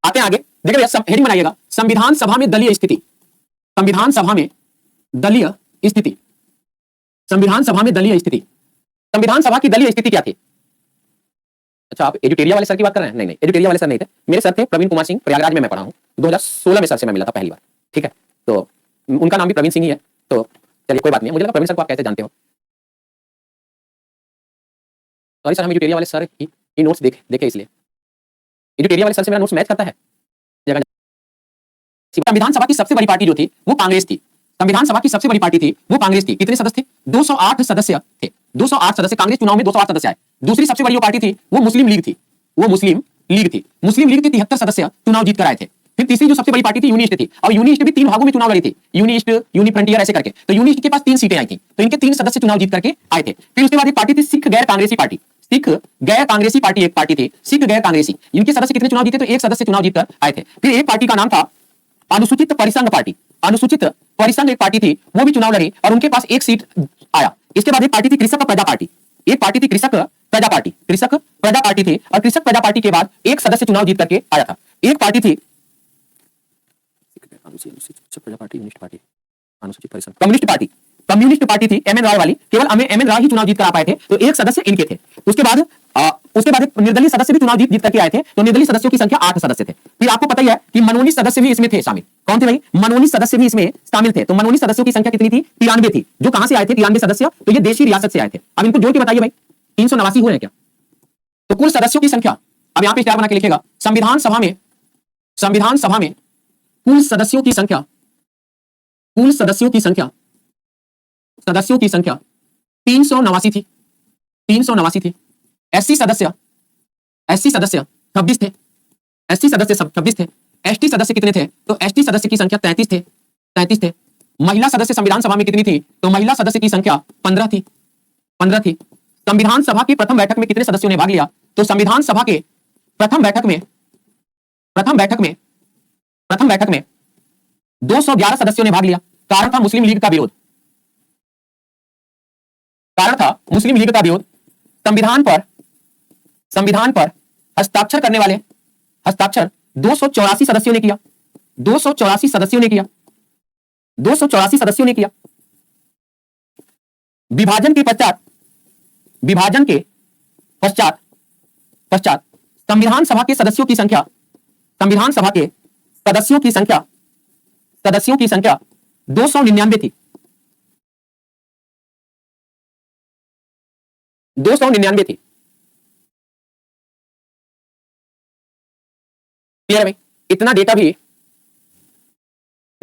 आते हैं आगे, देखिए भैया, हेडिंग बनाइएगा, संविधान सभा में दलीय स्थिति। संविधान सभा की दलीय स्थिति क्या थी? अच्छा, आप एजुटेरिया वाले सर की बात कर रहे हैं? नहीं, एजुटेरिया वाले सर नहीं थे, मेरे सर थे प्रवीण कुमार सिंह, प्रयागराज में मैं पढ़ा हूं। 2016 में सर से मैं मिला था पहली बार। ठीक है, तो उनका नाम भी प्रवीण सिंह ही है। तो चलिए, कोई बात नहीं, मुझे लगा प्रवीण सर को आप कैसे जानते हो। सॉरी सर, हम एजुटेरिया वाले सर की नोट्स देखे इसलिए। एजुटेरिया वाले सर से मेरा नोट्स मैच करता है। संविधान सभा की सबसे बड़ी पार्टी जो थी वो कांग्रेस थी। कितने सदस्य थे? 208 सदस्य थे। 208 सदस्य, कांग्रेस चुनाव में 208 सदस्य आए। दूसरी सबसे बड़ी जो पार्टी थी वो मुस्लिम लीग थी। मुस्लिम लीग के 73 सदस्य चुनाव जीत कर आए थे। फिर तीसरी जो सबसे बड़ी पार्टी थी यूनिस्ट थी, और यूनिस्ट भी 3 भागों में चुनाव लड़ी थी, यूनिस्ट, यूनि फ्रंटियर ऐसे करके। तो यूनिस्ट के पास 3 सीटें आई थी, तो इनके 3 सदस्य चुनाव जीत करके आए थे। फिर उसके बाद एक पार्टी थी सिख गैर कांग्रेसी पार्टी। एक पार्टी थी सिख गैर कांग्रेसी। इनके सदस्य कितने चुनाव जीते? तो 1 सदस्य चुनाव जीतकर आए थे। फिर एक पार्टी का नाम था अनुसूचित परिसंघ पार्टी। एक पार्टी थी, वो भी चुनाव लड़ी और उनके पास 1 सीट आया। इसके बाद एक पार्टी थी कृषक प्रजा पार्टी। कृषक प्रजा पार्टी थी, और कृषक प्रजा पार्टी के बाद 1 सदस्य चुनाव जीत करके आया था। एक पार्टी थी कम्युनिस्ट पार्टी थी एम एन राय वाली, केवल एम एन राय ही चुनाव जीत कर आ पाए थे, तो 1 सदस्य इनके थे। उसके बाद एक निर्दलीय सदस्य भी चुनाव जीत करके आए थे, तो निर्दलीय सदस्यों की संख्या 8 सदस्य थे। फिर आपको पता ही है कि मनोनीत सदस्य भी इसमें थे शामिल। कौन थे भाई? मनोनीत सदस्य भी इसमें शामिल थे। तो मनोनीत सदस्यों की संख्या कितनी थी? 93 थी। जो कहां से आए थे 93 सदस्य? तो ये देशी रियासत से आए थे। अब इनको जोड़ के बताइए भाई, 389 हुए हैं क्या? तो कुल सदस्यों की संख्या, अब यहां पे स्टार बना के लिखेगा, संविधान सभा में कुल सदस्यों की संख्या 389 थी। 389 थी। एससी सदस्य 26 थे। एसटी सदस्य कितने थे? तो एसटी सदस्य की संख्या 33 थे। महिला सदस्य संविधान सभा में कितनी थी? तो महिला सदस्य की संख्या 15 थी। संविधान सभा की प्रथम बैठक में कितने सदस्यों ने भाग लिया? तो संविधान सभा के प्रथम बैठक में 211 सदस्यों ने भाग लिया। कारण था मुस्लिम लीग का विरोध। संविधान पर हस्ताक्षर 284 सदस्यों ने किया, 284 सदस्यों ने किया, 284 सदस्यों ने किया। विभाजन के पश्चात, विभाजन के पश्चात पश्चात संविधान सभा के सदस्यों की संख्या, संविधान सभा के सदस्यों की संख्या, सदस्यों की संख्या 299 थी, 299 थी। क्लियर है भाई? इतना डेटा भी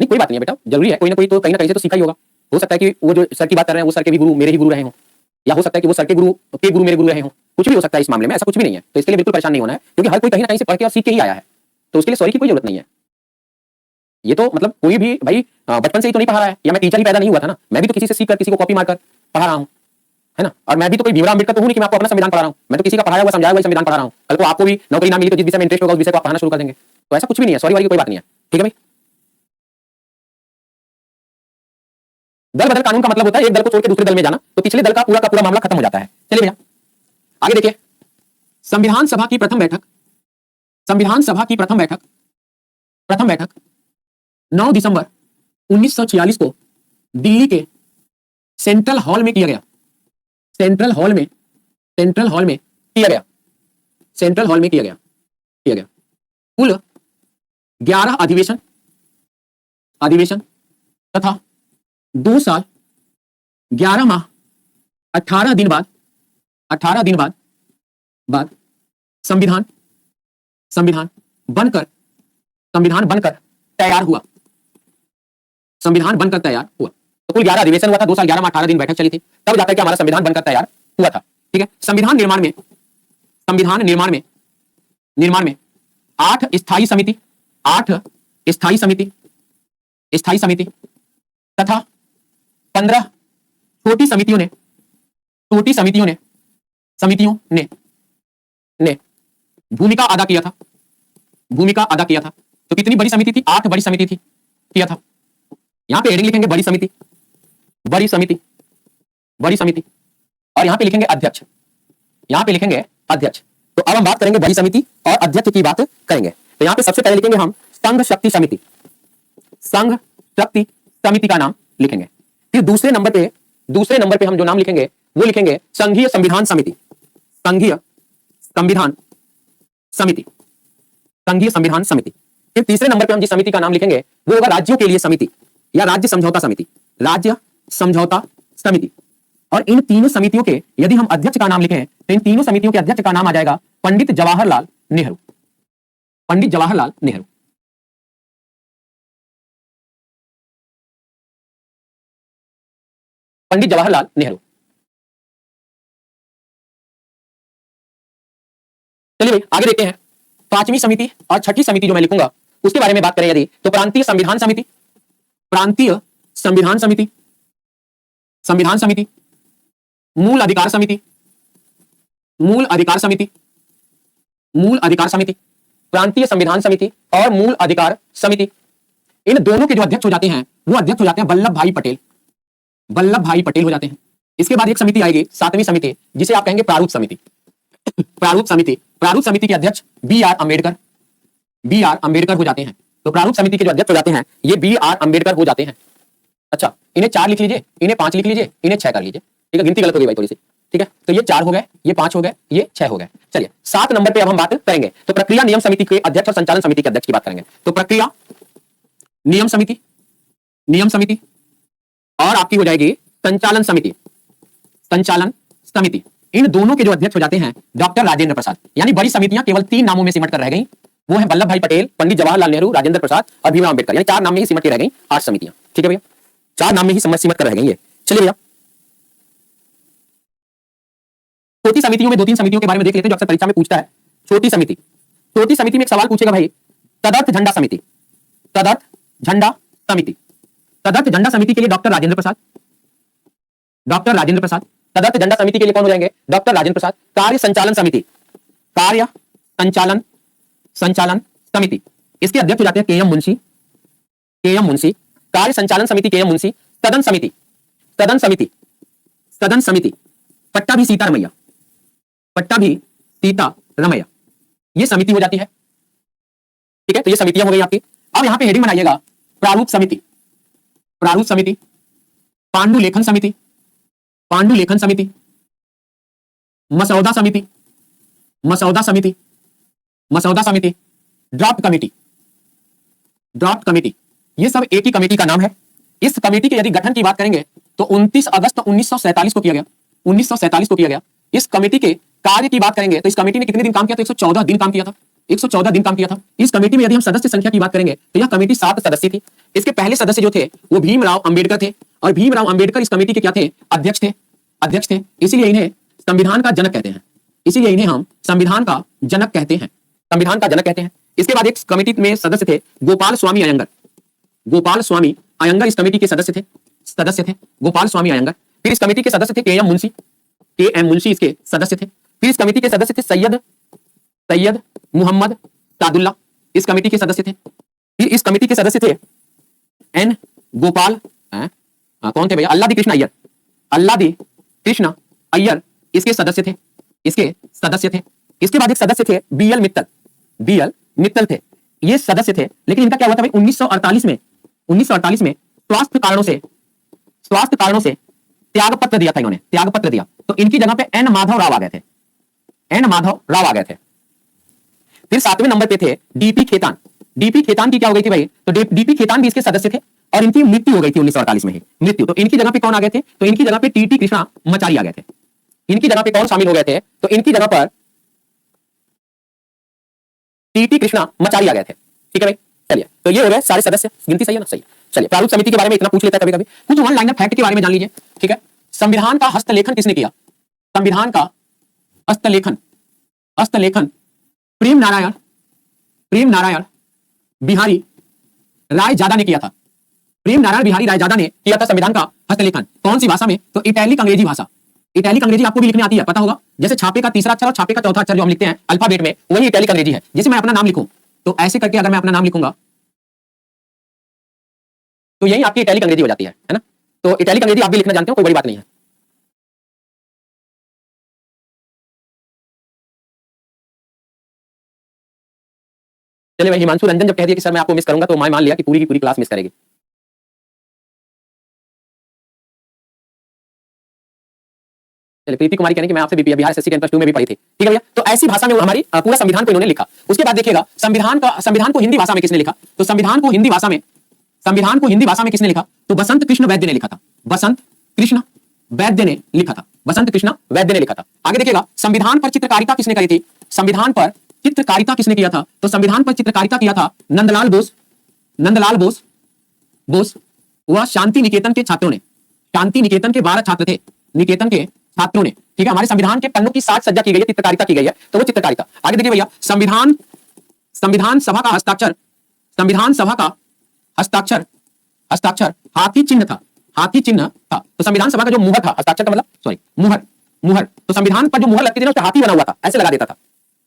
नहीं, कोई बात नहीं है बेटा, जरूरी है, कोई ना कोई तो कहीं ना कहीं से तो सीखा ही होगा। हो सकता है कि वो जो सर की बात कर रहे हैं वो सर के भी गुरु मेरे ही गुरु रहे हों, या हो सकता है कि वो सर के गुरु मेरे गुरु रहे हों, कुछ भी हो सकता है इस मामले में, ऐसा कुछ भी नहीं है। तो इसके लिए बिल्कुल परेशान नहीं होना है, क्योंकि हर कोई कहीं ना कहीं से पढ़ के और सीख के ही आया है, तो उसके लिए सॉरी की कोई जरूरत नहीं है। ये तो मतलब कोई भी भाई बचपन से ही तो नहीं पढ़ा रहा है, या मैं टीचर ही पैदा नहीं हुआ था ना, मैं भी तो किसी से सीख कर, किसी को कॉपी मारकर पढ़ा रहा हूँ, है ना। और मैं भी तो कोई भीमराव अम्बेडकर तो हूं नहीं कि मैं आपको अपना संविधान पढ़ा रहा हूं, मैं तो किसी का पढ़ाया हुआ समझाया हुआ संविधान पढ़ा रहा हूं। कल को आपको भी नौकरी ना मिली तो जिस विषय में इंटरेस्ट होगा उस विषय को आप पढ़ाना शुरू कर देंगे, तो ऐसा कुछ भी नहीं है, सॉरी वाली कोई बात नहीं है। ठीक है भाई? दल बदल कानून का मतलब होता है एक दल को छोड़ के दूसरे दल में जाना, तो पिछले दल का पूरा मामला खत्म हो जाता है। चलिए भैया आगे देखिए, संविधान सभा की प्रथम बैठक, संविधान सभा की प्रथम बैठक 9 दिसंबर 1946 को दिल्ली के सेंट्रल हॉल में किया गया, सेंट्रल हॉल में किया गया, सेंट्रल हॉल में किया गया। कुल 11 अधिवेशन तथा 2 साल 11 माह 18 दिन बाद संविधान बनकर तैयार हुआ, संविधान बनकर तैयार हुआ। तो कुल 11 अधिवेशन हुआ था, 2 साल 11 माह 18 दिन बैठक चली थी, तब जाकर के हमारा संविधान बनकर तैयार हुआ था। ठीक है? संविधान निर्माण में 8 स्थायी समिति तथा 15 छोटी समितियों ने भूमिका अदा किया था। तो कितनी बड़ी समिति थी? 8 बड़ी समिति थी, किया था। यहां पे हेडिंग लिखेंगे बड़ी समिति, और यहां पे लिखेंगे अध्यक्ष, तो अब हम बात करेंगे बड़ी समिति और अध्यक्ष की बात करेंगे। तो यहां पे सबसे पहले लिखेंगे हम संघ शक्ति समिति का नाम लिखेंगे। फिर दूसरे नंबर पे हम जो नाम लिखेंगे वो लिखेंगे संघीय संविधान समिति, फिर तीसरे नंबर पे हम जिस समिति का नाम लिखेंगे वो होगा राज्यों के लिए समिति या राज्य समझौता समिति। और इन तीनों समितियों के यदि हम अध्यक्ष का नाम लिखें तो इन तीनों समितियों के अध्यक्ष का नाम आ जाएगा पंडित जवाहरलाल नेहरू। पंडित जवाहरलाल नेहरू। चलिए भाई आगे देखते हैं। 5वीं समिति और 6ठी समिति जो मैं लिखूंगा उसके बारे में बात करें यदि, तो प्रांतीय संविधान समिति, मूल अधिकार समिति, प्रांतीय संविधान समिति और मूल अधिकार समिति, इन दोनों के जो अध्यक्ष हो जाते हैं वो अध्यक्ष हो जाते हैं वल्लभ भाई पटेल हो जाते हैं। इसके बाद एक समिति आएगी 7वीं समिति, जिसे आप कहेंगे प्रारूप समिति। प्रारूप समिति के अध्यक्ष बी आर अंबेडकर हो जाते हैं। तो प्रारूप समिति के जो अध्यक्ष हो जाते हैं ये बी आर अंबेडकर हो जाते हैं। अच्छा, इन्हें 4 लिख लीजिए, इन्हें 5 लिख लीजिए, इन्हें 6 कर लीजिए। ठीक है, गिनती गलत हो गई भाई थोड़ी सी। ठीक है, तो ये 4 हो गए, ये 5 हो गए, ये 6 हो गए। चलिए 7 नंबर पे अब हम बात करेंगे तो प्रक्रिया नियम समिति के अध्यक्ष और संचालन समिति के अध्यक्ष की बात करेंगे। तो प्रक्रिया नियम समिति और आपकी हो जाएगी संचालन समिति। इन दोनों के जो अध्यक्ष हो जाते हैं डॉक्टर राजेंद्र प्रसाद। यानी बड़ी समितियां केवल 3 नामों में सिमट कर रह गई, वो है वल्लभ भाई पटेल, पंडित जवाहरलाल नेहरू, राजेंद्र प्रसाद और भीमराव अम्बेडकर। यानी 4 नाम में ही सिमट के रह गई 8 समितियां। ठीक है भैया, 4 नाम में ही सिमट कर रह गई ये। चलिए भैया छोटी समितियों में 2-3 समितियों के बारे में देख लेते हैं जो अक्सर परीक्षा में पूछता है। छोटी समिति में एक सवाल पूछेगा भाई, तदर्थ झंडा समिति के लिए डॉक्टर राजेंद्र प्रसाद। तदर्थ झंडा समिति के लिए कौन हो जाएंगे? डॉक्टर राजेंद्र प्रसाद। कार्य संचालन समिति, इसके अध्यक्ष हो जाते हैं के एम मुंशी। कार्य संचालन समिति के एम मुंशी। सदन समिति पट्टाभी सीता रमैया ये समिति हो जाती है। ठीक है, तो ये समितियां हो गई आपकी। अब यहां पे हेडिंग बनाइएगा प्रारूप समिति, प्रारूप समिति, पांडुलेखन समिति, पांडुलेखन समिति, मसौदा समिति, मसौदा समिति, मसौदा समिति, ड्राफ्ट कमेटी, ड्राफ्ट कमेटी, ये सब एक ही कमेटी का नाम है। इस कमेटी के यदि गठन की बात करेंगे तो 29 अगस्त 1947 को किया गया, 1947 को किया गया। इस कमेटी के कार्य की बात करेंगे तो इस कमेटी ने कितने दिन काम किया? तो 114 दिन काम किया था, 114 दिन काम किया था। इस कमेटी में यदि हम सदस्य संख्या की बात करेंगे तो यह कमेटी 7 सदस्य थी। इसके पहले सदस्य जो थे वो भीमराव अंबेडकर थे, और भीमराव अंबेडकर इस कमेटी के क्या थे? अध्यक्ष थे, अध्यक्ष थे। इसीलिए इन्हें संविधान का जनक कहते हैं, इसीलिए इन्हें हम संविधान का जनक कहते हैं, संविधान का जनक कहते हैं। इसके बाद एक कमेटी में सदस्य थे गोपाल स्वामी अयंगर, गोपाल स्वामी अयंगर इस कमेटी के सदस्य थे, सदस्य थे गोपाल स्वामी अयंगर। फिर इस कमेटी के सदस्य थे के एम मुंशी, के एम मुंशी इसके सदस्य थे। फिर इस कमेटी के सदस्य थे सैयद मोहम्मद सादुल्ला, इस कमेटी के सदस्य थे। फिर इस कमेटी के सदस्य थे एन गोपाल, कौन थे भैया? अल्लादी कृष्ण अय्यर, अल्लादी कृष्ण अय्यर इसके सदस्य थे, इसके सदस्य थे। इसके बाद एक सदस्य थे बीएल मित्तल, बीएल मित्तल थे, ये सदस्य थे। लेकिन इनका क्या हुआ था भाई? 1948 में स्वास्थ्य कारणों से त्याग पत्र दिया था इन्होंने, त्याग पत्र दिया। तो इनकी जगह पे एन माधव राव आ गए थे, एन माधव राव आ गए थे। फिर 7वें नंबर पे थे डीपी खेतान, डीपी खेतान की क्या हो गई थी भाई? तो डीपी खेतान भी इसके सदस्य थे और इनकी मृत्यु हो गई थी 1948 में ही, मृत्यु। तो इनकी जगह पे कौन आ गए थे? तो इनकी जगह पे टीटी कृष्णा मचारी आ गए थे। इनकी जगह पे कौन शामिल हो गए थे? तो इनकी जगह पर टीटी कृष्णा मचारी आ गए थे। ठीक है भाई, चलिए, तो ये हो गए सारे सदस्य। गिनती सही है ना? सही। चलिए, प्रारूप समिति के बारे में इतना पूछ लेता है कभी कभी। कुछ वन लाइनर फैक्ट के बारे में जान लीजिए। ठीक है, संविधान का हस्तलेखन किसने किया? संविधान का हस्तलेखन, हस्तलेखन प्रेम नारायण बिहारी रायजादा ने किया था। प्रेम नारायण बिहारी रायजादा ने किया था संविधान का हस्तलेखन। कौन सी भाषा में? तो इटैलिक अंग्रेजी भाषा। इटैलिक अंग्रेजी आपको भी लिखने आती है, पता होगा। जैसे छापे का तीसरा अक्षर और छापे का चौथा अक्षर जो हम लिखते हैं अल्फाबेट में, वही इटैलिक अंग्रेजी है। जैसे मैं अपना नाम लिखूं तो ऐसे करके अगर मैं अपना नाम लिखूंगा तो यही आपकी इटैलिक अंग्रेजी हो जाती है ना? तो इटैलिक अंग्रेजी आप भी लिखना जानते हो, कोई बड़ी बात नहीं है। चलिए भाई, हिमांशु रंजन जब कह दिया कि सर मैं आपको मिस करूंगा तो मैं मान लिया कि पूरी की पूरी क्लास मिस करेगी। चलिए, प्रीति कुमारी कहने कि मैं आपसे बिहार एसएससी 10+2 में भी पढ़ी थी। ठीक है भैया, तो ऐसी भाषा में हमारी पूरा संविधान को इन्होंने लिखा। उसके बाद देखिएगा संविधान को हिंदी भाषा में किसने लिखा? तो संविधान को हिंदी भाषा में किसने लिखा? तो बसंत कृष्ण वैद्य ने लिखा था, बसंत कृष्ण वैद्य ने लिखा था, बसंत कृष्ण वैद्य ने लिखा था। आगे देखिएगा, संविधान पर चित्रकारिता किसने करी थी? संविधान पर चित्रकारिता किसने किया था? तो संविधान पर चित्रकारिता किया था नंदलाल बोस, नंदलाल बोस, वह शांति निकेतन के छात्रों ने, शांति निकेतन के 12 छात्र थे, निकेतन के छात्रों ने। ठीक है, हमारे संविधान के पन्नों की 60 सज्जा की गई है, चित्रकारिता की गई है, तो वो चित्रकारिता। आगे देखिए भैया, संविधान सभा का हस्ताक्षर, संविधान सभा का हस्ताक्षर हाथी चिन्ह था, हाथी चिन्ह था। तो संविधान सभा का जो मुहर था, हस्ताक्षर का मतलब सॉरी मुहर, तो संविधान पर जो मुहर लगती थी ना, उस पर हाथी बना हुआ था, ऐसे लगा देता था।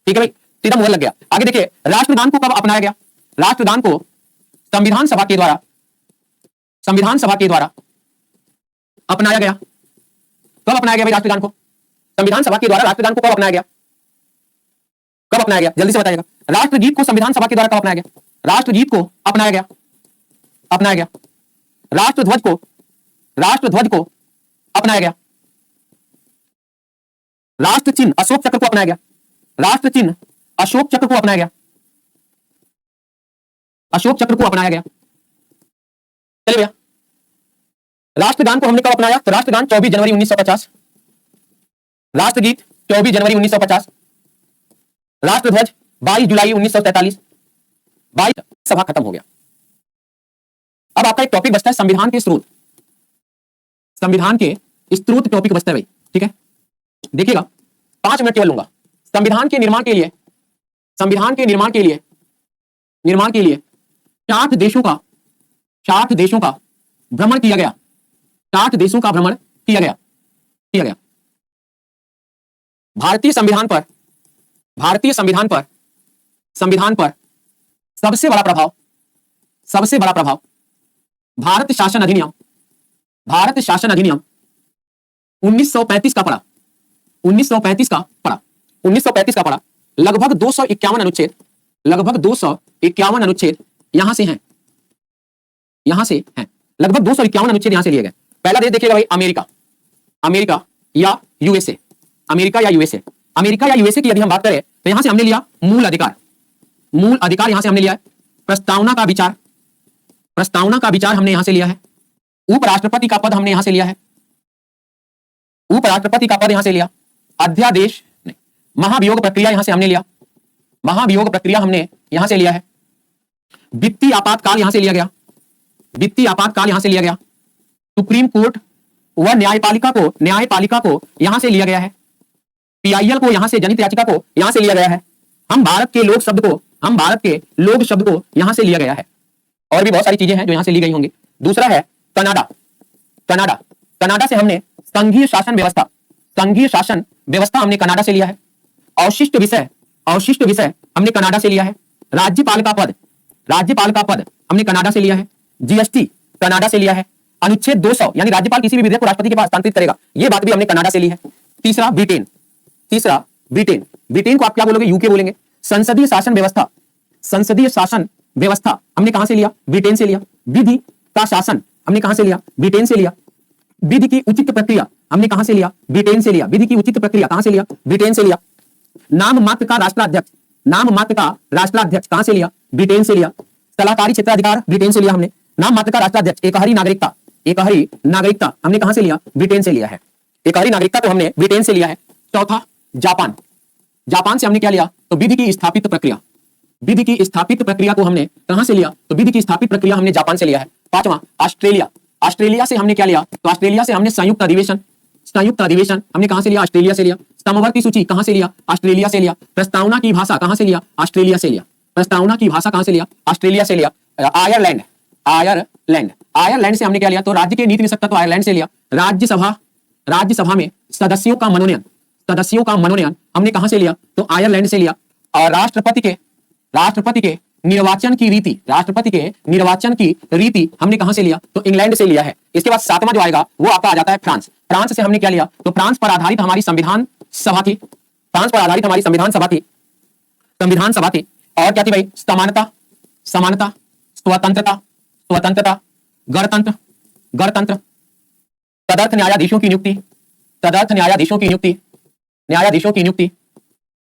ठीक है भाई, सीधा मुहर लग गया। आगे देखिए, राष्ट्रगान को कब अपनाया गया? राष्ट्रगान को संविधान सभा के द्वारा अपनाया गया। कब अपनाया गया भाई राष्ट्रगान को? संविधान सभा के द्वारा राष्ट्रगान को कब अपनाया गया? कब अपनाया गया? जल्दी से बताइएगा। राष्ट्रगीत को संविधान सभा के द्वारा कब अपनाया गया? राष्ट्रगीत को अपनाया गया, राष्ट्रध्वज को अपनाया गया, राष्ट्र चिन्ह अशोक चक्र को अपनाया गया, राष्ट्र चिन्ह अशोक चक्र को अपनाया गया, अशोक चक्र को अपनाया गया। चलिए भैया, राष्ट्रगान को हमने कब अपनाया? तो राष्ट्रगान 24 जनवरी 1950, राष्ट्रगीत 24 जनवरी 1950, राष्ट्रध्वज 22 जुलाई 1943। 22 सभा खत्म हो गया। अब आपका एक टॉपिक बचता है संविधान के स्रोत, संविधान के स्रोत टॉपिक बचता है भाई। ठीक है, देखिएगा, 5 मिनट केवल लूंगा। संविधान के निर्माण के लिए 60 देशों का भ्रमण किया गया, 60 देशों का भ्रमण किया गया। भारतीय संविधान पर सबसे बड़ा प्रभाव भारत शासन अधिनियम 1935 का पड़ा, 1935 का पड़ा। लगभग 251 अनुच्छेद लगभग 251 अनुच्छेद यहां से हैं, यहां से हैं लगभग 251 अनुच्छेद यहां से लिए गए। पहला देश देखिएगा भाई अमेरिका, अमेरिका या यूएसए, अमेरिका या यूएसए। अमेरिका या यूएसए की यदि हम बात करें तो यहां से हमने लिया मूल अधिकार, मूल अधिकार यहां से हमने लिया है। प्रस्तावना का विचार, प्रस्तावना का विचार हमने यहां से लिया है। उपराष्ट्रपति का पद हमने यहां से लिया है, उपराष्ट्रपति का पद यहां से लिया। अध्यादेश नहीं, महाभियोग प्रक्रिया यहां से हमने लिया, महाभियोग प्रक्रिया हमने यहां से लिया है। वित्तीय आपातकाल यहां से लिया गया, वित्तीय आपातकाल यहां से लिया गया। सुप्रीम कोर्ट व न्यायपालिका को यहां से लिया गया है। पीआईएल को यहां से, जनहित याचिका को यहां से लिया गया है। हम भारत के लोक शब्द को, हम भारत के लोक शब्द को यहां से लिया गया है। और भी बहुत सारी चीजें हैं जो यहां से ली गई होंगी। दूसरा है कनाडा, कनाडा, कनाडा से हमने संघीय शासन व्यवस्था, संघीय शासन व्यवस्था हमने कनाडा से लिया है। अवशिष्ट विषय, अवशिष्ट विषय हमने कनाडा से लिया है। राज्यपाल का पद, राज्यपाल का पद हमने कनाडा से लिया है। जीएसटी कनाडा से लिया है। अनुच्छेद 200 यानी राज्यपाल किसी भी विधेयक को राष्ट्रपति के पास हस्तांतरित करेगा, यह बात भी हमने कनाडा से ली है। तीसरा ब्रिटेन, तीसरा ब्रिटेन, ब्रिटेन को आप क्या बोलोगे? यूके बोलेंगे। संसदीय शासन व्यवस्था, संसदीय शासन व्यवस्था हमने कहां से लिया? ब्रिटेन से लिया। विधि का शासन हमने कहां से लिया? ब्रिटेन से लिया। विधि की उचित प्रक्रिया हमने कहां से लिया? ब्रिटेन से लिया। विधि की उचित प्रक्रिया कहां से लिया? ब्रिटेन से लिया। नाम मात्र का राष्ट्राध्यक्ष, नाम मात्र का राष्ट्राध्यक्ष कहां से लिया? ब्रिटेन से लिया। सलाहकारी क्षेत्राधिकार ब्रिटेन से लिया हमने। नाम मात्र का राष्ट्राध्यक्ष, एकहरी नागरिकता, एकहरी नागरिकता हमने कहां से लिया? ब्रिटेन से लिया है। एकहरी नागरिकता को हमने ब्रिटेन से लिया है। चौथा जापान, जापान से हमने क्या लिया? तो विधि की स्थापित प्रक्रिया, विधि की स्थापित प्रक्रिया को हमने कहां से लिया? तो विधि की स्थापित प्रक्रिया हमने जापान से लिया है। पांचवा ऑस्ट्रेलिया, ऑस्ट्रेलिया से हमने क्या लिया? तो ऑस्ट्रेलिया से हमने संयुक्त अधिवेशन, संयुक्त अधिवेशन हमने कहां से लिया? ऑस्ट्रेलिया से लिया। समवर्ती सूची कहां से लिया? ऑस्ट्रेलिया से लिया। प्रस्तावना की भाषा कहां से लिया? ऑस्ट्रेलिया से लिया। प्रस्तावना की भाषा कहां से लिया? ऑस्ट्रेलिया से लिया। आयरलैंड, आयरलैंड, आयरलैंड से हमने क्या लिया? तो राज्य के नीति निषेधत्व आयरलैंड से लिया। राज्यसभा, राज्यसभा में सदस्यों का मनोनयन, सदस्यों का मनोनयन हमने कहां से लिया? तो आयरलैंड से लिया। और राष्ट्रपति के, राष्ट्रपति के निर्वाचन की रीति, राष्ट्रपति के निर्वाचन की रीति हमने कहां से लिया? तो इंग्लैंड से लिया है। इसके बाद सातवां जो आएगा वो आपका आ जाता है फ्रांस। फ्रांस से हमने क्या लिया? तो फ्रांस पर आधारित हमारी संविधान सभा थी, फ्रांस पर आधारित हमारी संविधान सभा थी, संविधान सभा थी। और क्या थी भाई? समानता, समानता, स्वतंत्रता, स्वतंत्रता, गणतंत्र, गणतंत्र, तदर्थ न्यायाधीशों की नियुक्ति, तदर्थ न्यायाधीशों की नियुक्ति, न्यायाधीशों की नियुक्ति,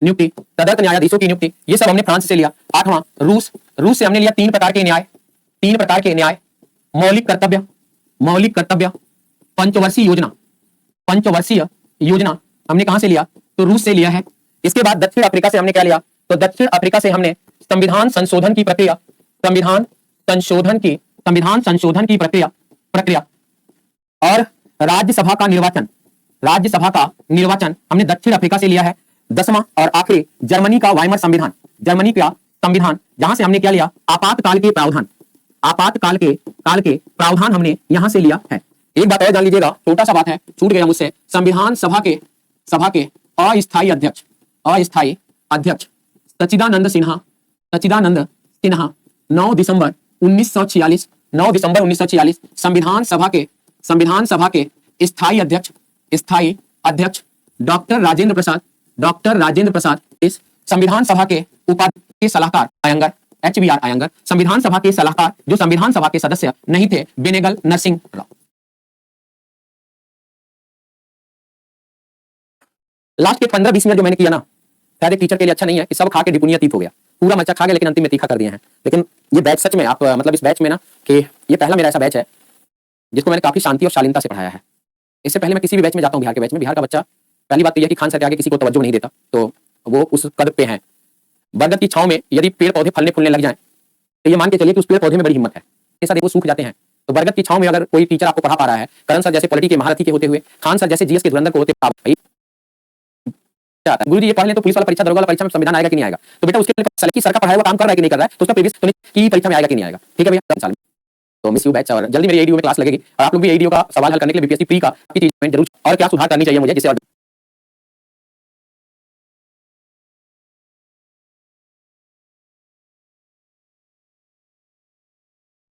नियुक्ति, तदर्थ न्यायाधीशों की नियुक्ति, ये सब हमने फ्रांस से लिया। आठवां रूस, रूस से हमने लिया 3 प्रकार के न्याय, 3 प्रकार के न्याय। मौलिक कर्तव्य, मौलिक कर्तव्य, पंचवर्षीय योजना, पंचवर्षीय योजना हमने कहां से लिया? तो रूस से लिया है। इसके बाद दक्षिण अफ्रीका से हमने क्या लिया? तो दक्षिण अफ्रीका से हमने संविधान संशोधन की प्रक्रिया, संविधान संशोधन की, संविधान संशोधन की प्रक्रिया, प्रक्रिया और राज्यसभा का निर्वाचन, राज्यसभा का निर्वाचन हमने दक्षिण अफ्रीका से लिया है। 10वां और आखिरी जर्मनी का वाइमर संविधान, जर्मनी का संविधान, जहां से हमने क्या लिया? आपातकाल के प्रावधान, आपातकाल के प्रावधान हमने यहां से लिया है। एक बात और जान लीजिएगा, छोटा सा बात है, छूट गया मुझसे। संविधान सभा के अस्थायी अध्यक्ष, अस्थायी अध्यक्ष सच्चिदानंद सिन्हा, सच्चिदानंद सिन्हा 9 दिसंबर 1946, 9 दिसंबर 1946 संविधान सभा के स्थायी अध्यक्ष, स्थायी अध्यक्ष डॉक्टर राजेंद्र प्रसाद, डॉक्टर राजेंद्र प्रसाद इस संविधान सभा के उपाध्यक्ष के सलाहकार अयंगर, HBR अयंगर, संविधान सभा के सलाहकार जो संविधान सभा के सदस्य नहीं थे, बेनेगल नरसिंह राव। लास्ट के 15-20 मिनट जो मैंने किया ना, शायद एक टीचर के लिए अच्छा नहीं है कि सब खा के डिपुनियतीत हो गया, पूरा मरचा खा गया लेकिन अंतिम में तीखा कर दिए हैं। लेकिन ये बैच सच में आप मतलब इस बैच में ना, कि ये पहला मेरा ऐसा बैच है जिसको मैंने काफी शांति और शालीनता से पढ़ाया है। इससे पहले मैं किसी भी बैच में जाता हूँ, बिहार के बैच में, बिहार का बच्चा पहली बात तो यह है कि खान सर के आगे किसी को तवज्जो नहीं देता, तो वो उस कदर पे हैं। बरगद की छांव में यदि पेड़ पौधे फलने फूलने लग जाएं तो ये मान के चलिए कि उस पेड़ पौधे में बड़ी हिम्मत है, के साथ वो सूख जाते हैं। तो बरगद की छांव में अगर कोई टीचर आपको पढ़ा पा रहा है, करण सर जैसे पॉलिटी के महारथी के होते हुए, खान सर जैसे जीएस के धुरंधर को होते हुए, गुरु जी ये पढ़ ले तो पुलिस वाला परीक्षा, दरोगा वाला परीक्षा में संविधान आएगा कि नहीं आएगा? तो बेटा उसके लिए कि सर का पढ़ाया हुआ काम कर रहा है कि नहीं कर रहा है, तो उसका प्रीवियस की परीक्षा में आएगा कि नहीं आएगा? ठीक है भैया, साल में तो मिस यू बैच। और जल्दी मेरी एडीओ में क्लास लगेगी और आप लोग भी एडीओ का सवाल हल करने के लिए बीपीएससी प्री का की चीज जरूर, और क्या सुधार करनी चाहिए मुझे जिससे